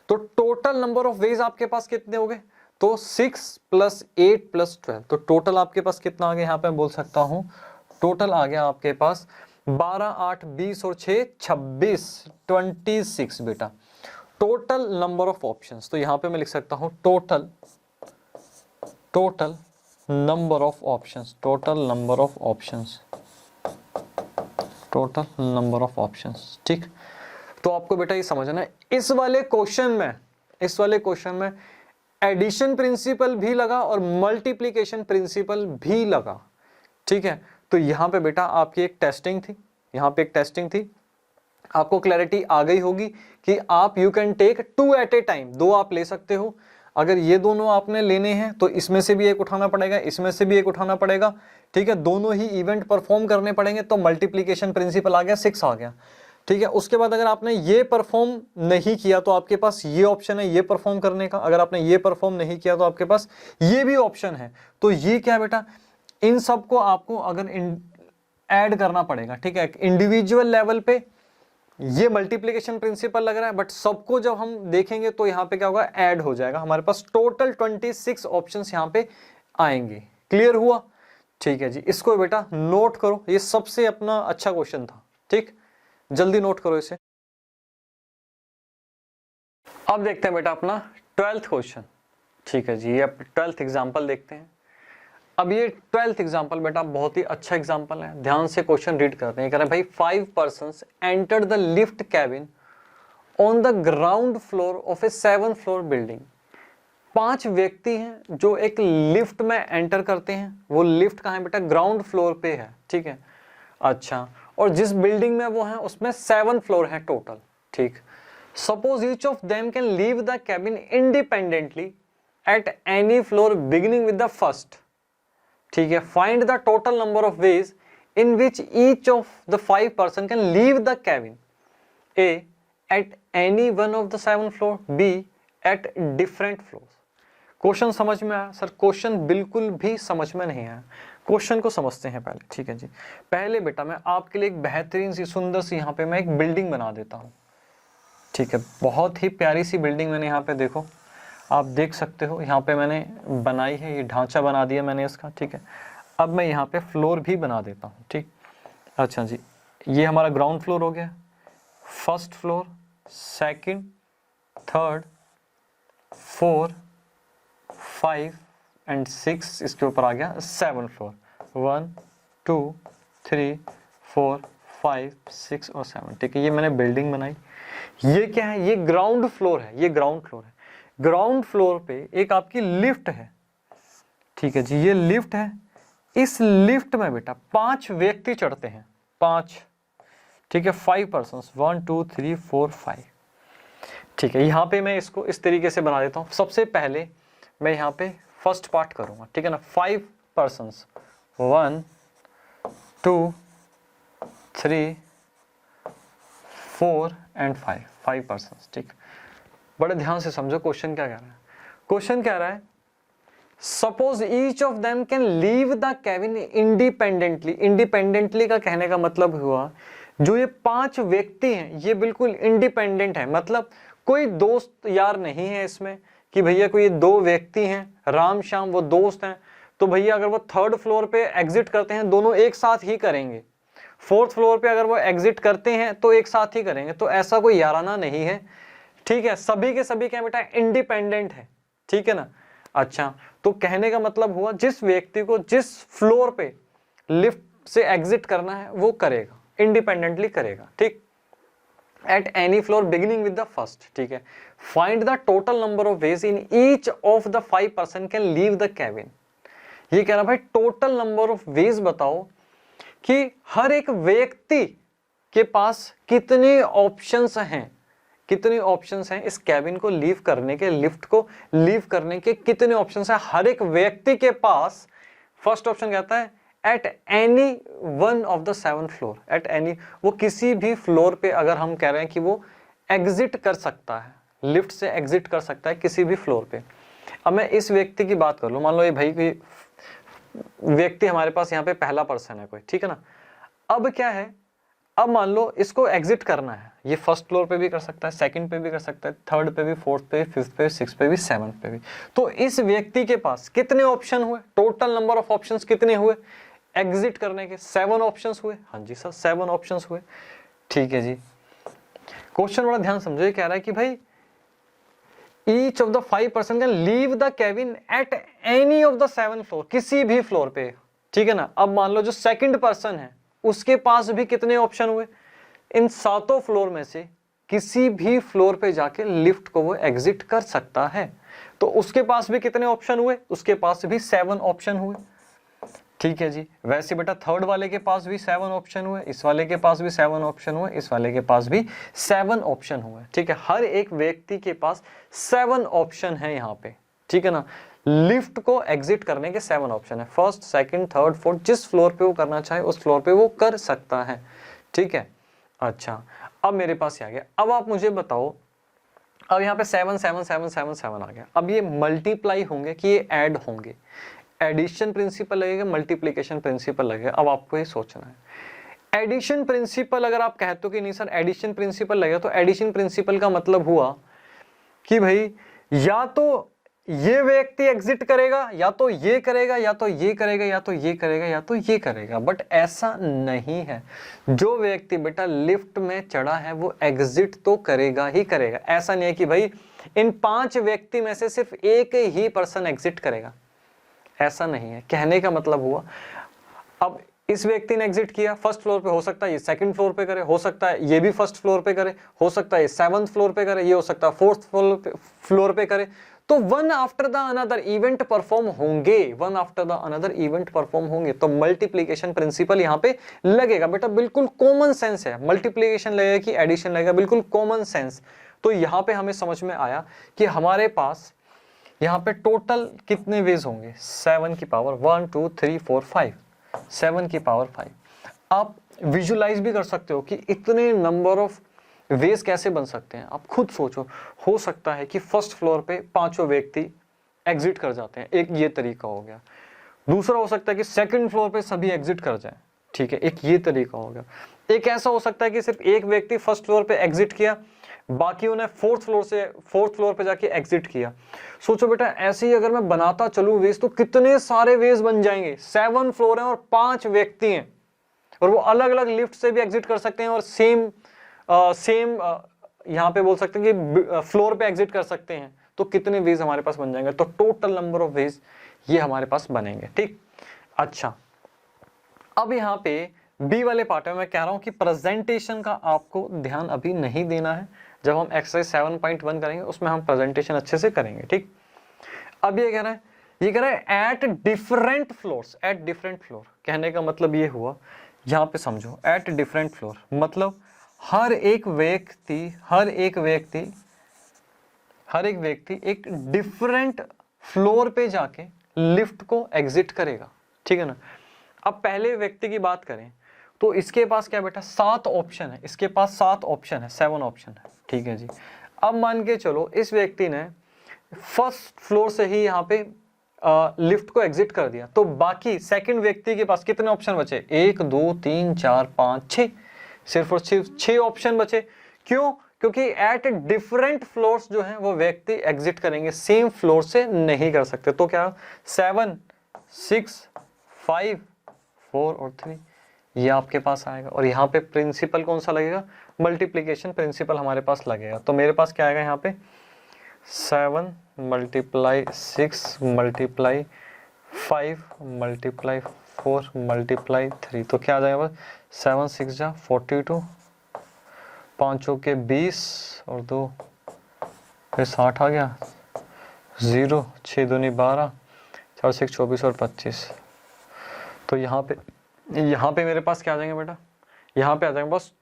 तो टोटल नंबर ऑफ वेज आपके पास कितने हो गए, तो 6 + 8 + 12, तो टोटल आपके पास कितना आ गया, यहाँ पे मैं बोल सकता हूं टोटल आ गया आपके पास 12, 8, 20 और 6, 26, 26 बेटा टोटल नंबर ऑफ ऑप्शंस। तो यहां पे मैं लिख सकता हूं total number of options, total number of options, ठीक। तो आपको बेटा ये समझना है, इस वाले क्वेश्चन में एडिशन प्रिंसिपल भी लगा और मल्टीप्लिकेशन प्रिंसिपल भी लगा, ठीक है। तो यहां पे बेटा आपकी एक टेस्टिंग थी, आपको क्लैरिटी आ गई होगी कि आप you can take 2 at a time, 2 आप ले सकते हो। अगर ये दोनों आपने लेने हैं तो इसमें से भी 1 उठाना पड़ेगा, इसमें से भी 1 उठाना पड़ेगा, ठीक है, दोनों ही इवेंट परफॉर्म करने पड़ेंगे। तो मल्टीप्लिकेशन प्रिंसिपल आ गया, 6 आ गया, ठीक है। उसके बाद अगर आपने ये परफॉर्म नहीं किया तो आपके पास ये ऑप्शन है ये परफॉर्म करने का, अगर आपने ये परफॉर्म नहीं किया तो आपके पास ये भी ऑप्शन है। तो ये क्या है बेटा, इन सबको आपको अगर ऐड करना पड़ेगा, ठीक है। इंडिविजुअल लेवल पे ये मल्टीप्लिकेशन प्रिंसिपल लग रहा है, बट सबको जब हम देखेंगे तो यहाँ पे क्या होगा, ऐड हो जाएगा, हमारे पास टोटल 26 ऑप्शंस यहाँ पे आएंगे। क्लियर हुआ, ठीक है जी। इसको बेटा नोट करो, ये सबसे अपना अच्छा क्वेश्चन था, ठीक, जल्दी नोट करो इसे। अब देखते हैं बेटा अपना 12th क्वेश्चन, ठीक है जी, ये 12th एग्जाम्पल देखते हैं। अब ये 12th एग्जाम्पल बेटा बहुत ही अच्छा एग्जाम्पल है, ध्यान से क्वेश्चन रीड करते हैं। कह रहे हैं भाई 5 persons entered the lift cabin on the ground floor of a 7th floor building। 5 व्यक्ति हैं जो एक लिफ्ट में एंटर करते हैं। वो लिफ्ट कहाँ है बेटा? ग्राउंड फ्लोर पे है, ठीक है। अच्छा, और जिस बिल्डिंग में वो है उसमें 7 फ्लोर है टोटल, ठीक। Suppose each of them can leave the cabin independently at any floor beginning with the first, ठीक है। Find the total number of ways in which each of the 5 person can leave the cabin, a at any one of the 7 floor, b at different floor. Question समझ में आया? Sir question बिल्कुल भी समझ में नहीं आया। क्वेश्चन को समझते हैं पहले, ठीक है जी। पहले बेटा मैं आपके लिए एक बेहतरीन सी सुंदर सी यहाँ पे मैं एक बिल्डिंग बना देता हूँ, ठीक है। बहुत ही प्यारी सी बिल्डिंग मैंने यहाँ पे, देखो आप देख सकते हो, यहाँ पे मैंने बनाई है, ये ढांचा बना दिया मैंने इसका, ठीक है। अब मैं यहाँ पे फ्लोर भी बना देता हूँ, ठीक। अच्छा जी, ये हमारा ग्राउंड फ्लोर हो गया, first floor, second, third, 4, 5 and 6, इसके ऊपर आ गया 7 फ्लोर, 1 2 3 4 5 6 और 7, ठीक है। ये मैंने बिल्डिंग बनाई। ये क्या है? ये ग्राउंड फ्लोर है, ये ग्राउंड फ्लोर है। ग्राउंड फ्लोर पे एक आपकी लिफ्ट है, ठीक है जी, ये लिफ्ट है। इस लिफ्ट में बेटा 5 व्यक्ति चढ़ते हैं, 5, ठीक है। 5 persons, 1 2 3 4 5, ठीक है। यहाँ पे मैं इसको इस तरीके से बना देता हूँ। सबसे पहले मैं यहाँ पे फर्स्ट पार्ट करूँगा, ठीक है ना। 5 persons, 1 2 3 4 एंड 5 persons, ठीक। बड़े ध्यान से समझो क्वेश्चन क्या कह रहा है। क्वेश्चन कह रहा है suppose each of them can leave the cabin independently. Independently का कहने का मतलब हुआ जो ये 5 व्यक्ति हैं ये बिल्कुल इंडिपेंडेंट है, मतलब कोई दोस्त यार नहीं है इसमें कि भैया कोई 2 व्यक्ति हैं राम श्याम वो दोस्त हैं, तो भैया अगर वो 3rd फ्लोर पे एग्जिट करते हैं दोनों एक साथ ही करेंगे, 4th फ्लोर पे अगर वो एग्जिट करते हैं तो एक साथ ही करेंगे, तो ऐसा कोई याराना नहीं है, ठीक है। सभी के सभी क्या बेटा? इंडिपेंडेंट है, ठीक है ना। अच्छा, तो कहने का मतलब हुआ जिस व्यक्ति को जिस फ्लोर पे लिफ्ट से एग्जिट करना है वो करेगा, इंडिपेंडेंटली करेगा, ठीक। Eight any floor beginning with the first, ठीक है। Find the total number of ways in each of the 5 person can leave the cabin. ये कह रहा भाई टोटल नंबर ऑफ वेज बताओ कि हर एक व्यक्ति के पास कितने ऑप्शंस हैं, कितने ऑप्शंस हैं इस कैबिन को लीव करने के, लिफ्ट को लीव करने के कितने ऑप्शंस हैं हर एक व्यक्ति के पास। फर्स्ट ऑप्शन कहता है eight any one of the 7 floor, at any, वो किसी भी फ्लोर पे अगर हम कह रहे हैं कि वो एग्जिट कर सकता है, लिफ्ट से एग्जिट कर सकता है किसी भी फ्लोर पे। अब मैं इस व्यक्ति की बात कर लूं, मान लो ये भाई कोई व्यक्ति हमारे पास यहाँ पे पहला पर्सन है कोई, ठीक है ना। अब क्या है, अब मान लो इसको एग्जिट करना है, ये फर्स्ट फ्लोर पे भी कर सकता है, सेकंड पे भी कर सकता है, 3rd पे भी, 4th पे भी, 5th पे भी, 6th पे भी, 7th पे भी। तो इस व्यक्ति के पास कितने ऑप्शन हुए? टोटल नंबर ऑफ ऑप्शंस कितने हुए एग्जिट करने के? 7 ऑप्शंस हुए। हाँ जी सर 7 ऑप्शंस हुए, ठीक है जी। क्वेश्चन बड़ा ध्यान समझो, ये कह रहा है कि भाई each of the 5 person can leave the cabin at any of the 7 floor, किसी भी फ्लोर पे, ठीक है ना। अब मान लो जो सेकंड पर्सन है उसके पास भी कितने ऑप्शन हुए? इन 7 फ्लोर में से किसी भी फ्लोर पे जाके लिफ्ट को वो एग्जिट कर सकता है, तो उसके पास भी कितने ऑप्शन हुए? उसके पास भी 7 ऑप्शन हुए, ठीक है जी। वैसे बेटा 3rd वाले के पास भी 7 ऑप्शन हुए, इस वाले के पास भी 7 ऑप्शन हुए, इस वाले के पास भी 7 ऑप्शन हुए, ठीक है। हर एक व्यक्ति के पास 7 ऑप्शन है यहाँ पे, ठीक है ना। लिफ्ट को एग्जिट करने के 7 ऑप्शन है, फर्स्ट, सेकंड, 3rd, 4th, जिस फ्लोर पे वो करना चाहे उस फ्लोर पे वो कर सकता है, ठीक है। अच्छा, अब मेरे पास आ गया, अब आप मुझे बताओ, अब यहाँ पे 7 7 7 7 7 आ गया। अब ये मल्टीप्लाई होंगे कि ये ऐड होंगे? एडिशन प्रिंसिपल लगेगा, मल्टीप्लिकेशन प्रिंसिपल लगेगा? अब आपको ये सोचना है। एडिशन प्रिंसिपल अगर आप कहते हो कि नहीं सर एडिशन प्रिंसिपल लगेगा, तो एडिशन प्रिंसिपल का मतलब हुआ कि भाई या तो ये व्यक्ति एग्जिट करेगा, या तो ये करेगा, या तो ये करेगा, या तो ये करेगा, या तो ये करेगा। बट ऐसा नहीं है, जो व्यक्ति बेटा लिफ्ट में चढ़ा है वो एग्जिट तो करेगा ही करेगा। ऐसा नहीं है कि भाई इन 5 व्यक्ति में से सिर्फ एक ही पर्सन एग्जिट करेगा, ऐसा नहीं है। कहने का मतलब हुआ, अब इस व्यक्ति ने एग्जिट किया फर्स्ट फ्लोर पे, हो सकता है ये सेकंड फ्लोर पे करे, हो सकता है ये भी फर्स्ट फ्लोर पे करे, हो सकता है ये 7th फ्लोर पे करे, ये हो सकता है 4th फ्लोर पे करे। तो one after the another event perform होंगे, one after the another event perform होंगे। तो मल्टीप्लीकेशन प्रिंसिपल यहाँ पे लगेगा बेटा, बिल्कुल कॉमन सेंस है। मल्टीप्लीकेशन लगेगा कि एडिशन लगेगा, बिल्कुल कॉमन सेंस। तो यहाँ पे हमें समझ में आया कि हमारे पास यहाँ पे टोटल कितने वेज होंगे, 7 की पावर 1 2 3 4 5, 7 की पावर 5। आप विजुलाइज भी कर सकते हो कि इतने नंबर ऑफ वेज कैसे बन सकते हैं, आप खुद सोचो। हो सकता है कि फर्स्ट फ्लोर पे 5 व्यक्ति एग्जिट कर जाते हैं, एक ये तरीका हो गया। दूसरा हो सकता है कि सेकंड फ्लोर पे सभी एग्जिट कर जाएं, ठीक है, एक ये तरीका हो गया। एक ऐसा हो सकता है कि सिर्फ एक व्यक्ति फर्स्ट फ्लोर पे एग्जिट किया, बाकियों ने 4th फ्लोर पे जाके एग्जिट किया। सोचो बेटा, ऐसे ही अगर मैं बनाता चलूं वेज तो कितने सारे वेज बन जाएंगे। 7 फ्लोर हैं और 5 व्यक्ति हैं, और वो अलग अलग लिफ्ट से भी एग्जिट कर सकते हैं और सेम यहाँ पे बोल सकते हैं कि फ्लोर पे एग्जिट कर सकते हैं। तो कितने वेज हमारे पास बन जाएंगे, तो टोटल नंबर ऑफ वेज ये हमारे पास बनेंगे, ठीक। अच्छा, अब यहाँ पे बी वाले पार्ट में मैं कह रहा हूं कि प्रेजेंटेशन का आपको ध्यान अभी नहीं देना है। जब हम एक्सरसाइज 7.1 करेंगे उसमें हम प्रेजेंटेशन अच्छे से करेंगे, ठीक। अब ये कह रहा है at different floors, eight different floor. कहने का मतलब ये हुआ, यहाँ पे समझो, एट डिफरेंट फ्लोर मतलब हर एक व्यक्ति एक डिफरेंट फ्लोर पे जाके लिफ्ट को एग्जिट करेगा, ठीक है ना। अब पहले व्यक्ति की बात करें तो इसके पास क्या बेटा 7 ऑप्शन है, इसके पास 7 ऑप्शन है, 7 ऑप्शन है, ठीक है जी। अब मान के चलो इस व्यक्ति ने फर्स्ट फ्लोर से ही यहाँ पे लिफ्ट को एग्जिट कर दिया, तो बाकी सेकंड व्यक्ति के पास कितने ऑप्शन बचे, 1 2 3 4 5 6, सिर्फ और सिर्फ 6 ऑप्शन बचे। क्यों? क्योंकि एट डिफरेंट फ्लोर्स जो है वो व्यक्ति एग्जिट करेंगे, सेम फ्लोर से नहीं कर सकते। तो क्या 7 6 5 4 और 3 ये आपके पास आएगा, और यहाँ पे प्रिंसिपल कौन सा लगेगा, मल्टीप्लीकेशन प्रिंसिपल हमारे पास लगेगा। तो मेरे पास क्या आएगा यहाँ पे 7 × 6 × 5 × 4 × 3, तो क्या आ जाएगा 7 6 जा 42, 5 के 20 और 2 फिर 60 आ गया, 0 6 दूनी 12, 4 6 24 और 25। तो यहाँ पे मेरे पास क्या आ जाएंगे बेटा, यहाँ पे आ जाएंगे बस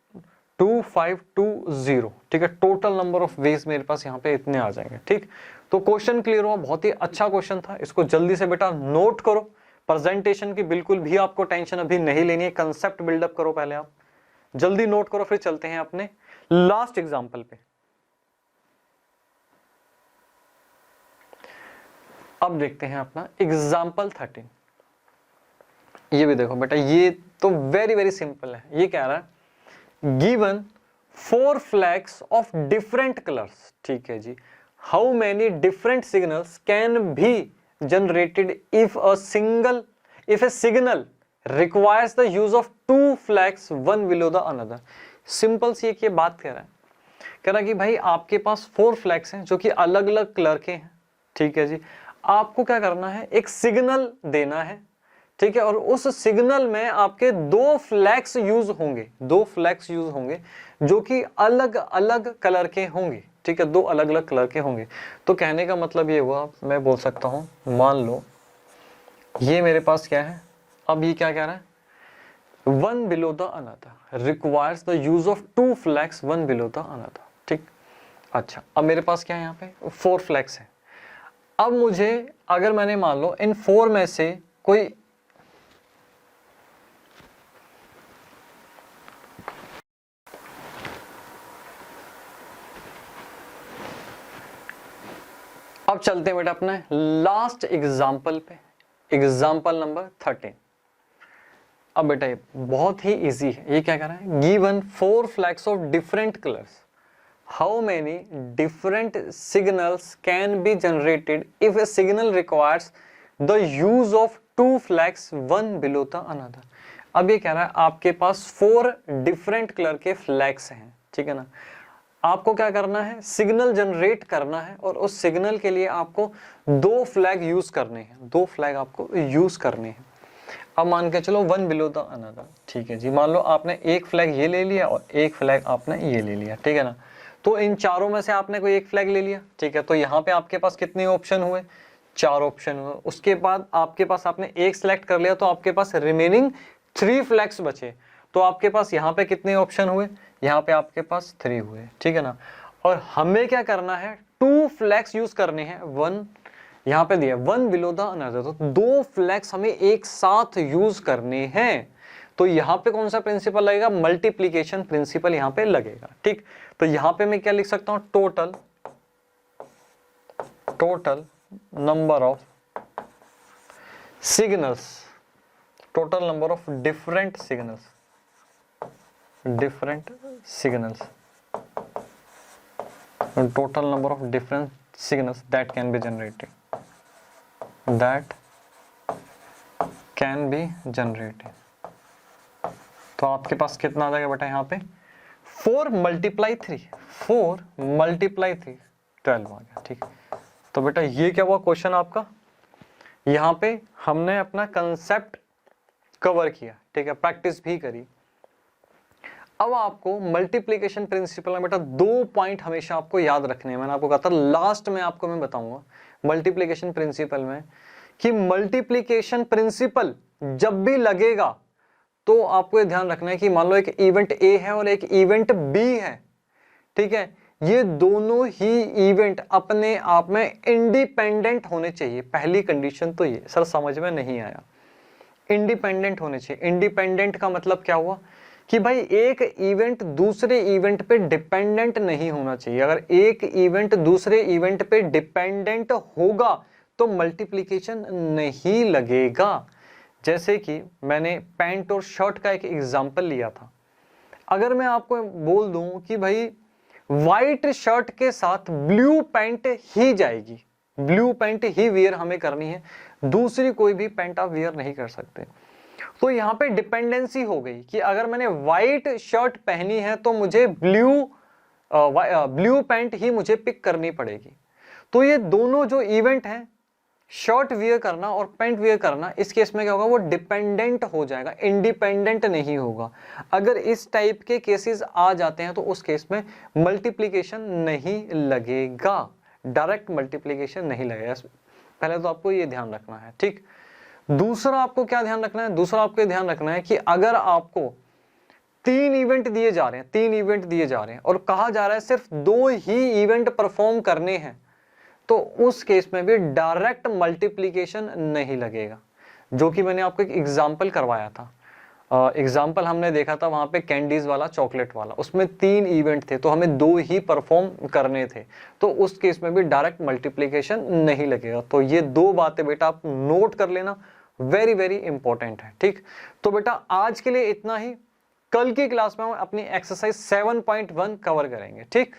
2 5 2 0, ठीक है। टोटल नंबर ऑफ वेज मेरे पास यहाँ पे इतने आ जाएंगे, ठीक। तो क्वेश्चन क्लियर हुआ, बहुत ही अच्छा क्वेश्चन था, इसको जल्दी से बेटा नोट करो। प्रेजेंटेशन की बिल्कुल भी आपको टेंशन अभी नहीं लेनी है, कंसेप्ट बिल्डअप करो पहले, आप जल्दी नोट करो, फिर चलते हैं अपने लास्ट एग्जाम्पल पे। अब देखते हैं अपना एग्जाम्पल 13। ये भी देखो बेटा, ये तो वेरी वेरी सिंपल है। ये कह रहा है given 4 flags of different colours, ठीक है जी, how many different signals can be generated if a signal requires the use of 2 flags one below the another. Simple सी एक ये बात कह रहा है कि भाई आपके पास 4 फ्लैग्स हैं जो कि अलग अलग कलर के हैं, ठीक है जी। आपको क्या करना है, एक सिग्नल देना है, ठीक है, और उस सिग्नल में आपके 2 फ्लैग्स यूज होंगे, 2 फ्लैग्स यूज होंगे जो कि अलग अलग कलर के होंगे, ठीक है, 2 अलग अलग कलर के होंगे। तो कहने का मतलब ये हुआ, मैं बोल सकता हूं, मान लो ये मेरे पास क्या है, अब ये क्या कह रहा है, 1 below the another requires the use of 2 flags 1 below the another, ठीक। अच्छा, अब मेरे पास क्या है, यहाँ पे 4 फ्लैग्स है। अब मुझे, अगर मैंने मान लो इन 4 में से कोई अब चलते हैं बेटा अपने लास्ट एग्जाम्पल पे, एग्जाम्पल नंबर 13। अब बेटा ये बहुत ही इजी है। ये क्या कह रहा है, given 4 flags of different colours, how many different signals can be generated if a signal requires the use of 2 flags 1 below the another. अब ये कह रहा है आपके पास 4 डिफरेंट कलर के फ्लैग्स हैं, ठीक है ना। आपको क्या करना है, सिग्नल जनरेट करना है और उस सिग्नल के लिए आपको 2 फ्लैग यूज करने हैं, 2 फ्लैग आपको यूज करने हैं। अब मान के चलो वन बिलो द अनदर, ठीक है जी। मान लो आपने एक फ्लैग ये ले लिया और एक फ्लैग आपने ये ले लिया, ठीक है ना। तो इन चारों में से आपने कोई एक फ्लैग ले लिया, ठीक है। तो यहाँ पे आपके पास कितने ऑप्शन हुए, 4 ऑप्शन हुए। उसके बाद आपके पास आपने एक सिलेक्ट कर लिया तो आपके पास रिमेनिंग 3 फ्लैग्स बचे। तो आपके पास यहाँ पे कितने ऑप्शन हुए, यहाँ पे आपके पास 3 हुए, ठीक है ना। और हमें क्या करना है, 2 फ्लैग्स यूज करने हैं, 1 यहाँ पे दिया, 1 बिलो द अनदर, तो 2 फ्लैग्स हमें एक साथ यूज करने हैं। तो यहाँ पे कौन सा प्रिंसिपल लगेगा, मल्टीप्लीकेशन प्रिंसिपल यहाँ पे लगेगा, ठीक। तो यहाँ पे मैं क्या लिख सकता हूँ, total number of signals, total number of different signals total number of different signals that can be generated, तो आपके पास कितना आ जाएगा बेटा, यहाँ पे 4 मल्टीप्लाई 3 12 आ गया, ठीक। तो बेटा ये क्या हुआ क्वेश्चन आपका, यहाँ पे हमने अपना कंसेप्ट कवर किया, ठीक है, प्रैक्टिस भी करी। अब आपको मल्टीप्लिकेशन प्रिंसिपल में बेटा 2 पॉइंट हमेशा आपको याद रखने हैं। मैंने आपको कहा था लास्ट में आपको मैं बताऊंगा मल्टीप्लिकेशन प्रिंसिपल में कि मल्टीप्लिकेशन प्रिंसिपल जब भी लगेगा तो आपको ये ध्यान रखना है कि मान लो एक इवेंट ए है और एक इवेंट बी है, ठीक है। ये दोनों ही इवेंट अपने आप में इंडिपेंडेंट होने चाहिए। पहली कंडीशन तो ये, सर समझ में नहीं आया, इंडिपेंडेंट होने चाहिए। इंडिपेंडेंट का मतलब क्या हुआ कि भाई एक इवेंट दूसरे इवेंट पे डिपेंडेंट नहीं होना चाहिए। अगर एक इवेंट दूसरे इवेंट पे डिपेंडेंट होगा तो मल्टीप्लिकेशन नहीं लगेगा। जैसे कि मैंने पैंट और शर्ट का एक एग्जांपल लिया था। अगर मैं आपको बोल दूं कि भाई व्हाइट शर्ट के साथ ब्लू पैंट ही जाएगी, ब्लू पैंट ही वेयर हमें करनी है, दूसरी कोई भी पैंट आप वेयर नहीं कर सकते, तो यहां पे डिपेंडेंसी हो गई कि अगर मैंने व्हाइट शर्ट पहनी है तो मुझे ब्लू पैंट ही मुझे पिक करनी पड़ेगी। तो ये दोनों जो इवेंट हैं, शर्ट वियर करना और पैंट वियर करना, इस केस में क्या होगा, वो डिपेंडेंट हो जाएगा, इंडिपेंडेंट नहीं होगा। अगर इस टाइप के केसेस आ जाते हैं तो उस केस में मल्टीप्लिकेशन नहीं लगेगा, डायरेक्ट मल्टीप्लिकेशन नहीं लगेगा। पहले तो आपको ये ध्यान रखना है, ठीक। दूसरा आपको क्या ध्यान रखना है, दूसरा आपको ध्यान रखना है कि अगर आपको 3 इवेंट दिए जा रहे हैं, 3 इवेंट दिए जा रहे हैं और कहा जा रहा है सिर्फ 2 ही इवेंट परफॉर्म करने हैं, तो उस केस में भी डायरेक्ट मल्टीप्लिकेशन नहीं लगेगा। जो कि मैंने आपको एक एग्जांपल करवाया था, एग्जांपल हमने देखा था वहां पे कैंडीज वाला, चॉकलेट वाला, उसमें 3 इवेंट थे तो हमें 2 ही परफॉर्म करने थे, तो उस केस में भी डायरेक्ट मल्टीप्लिकेशन नहीं लगेगा। तो ये 2 बातें बेटा आप नोट कर लेना, वेरी वेरी इंपॉर्टेंट है, ठीक। तो बेटा आज के लिए इतना ही, कल की क्लास में हम अपनी एक्सरसाइज 7.1 कवर करेंगे, ठीक।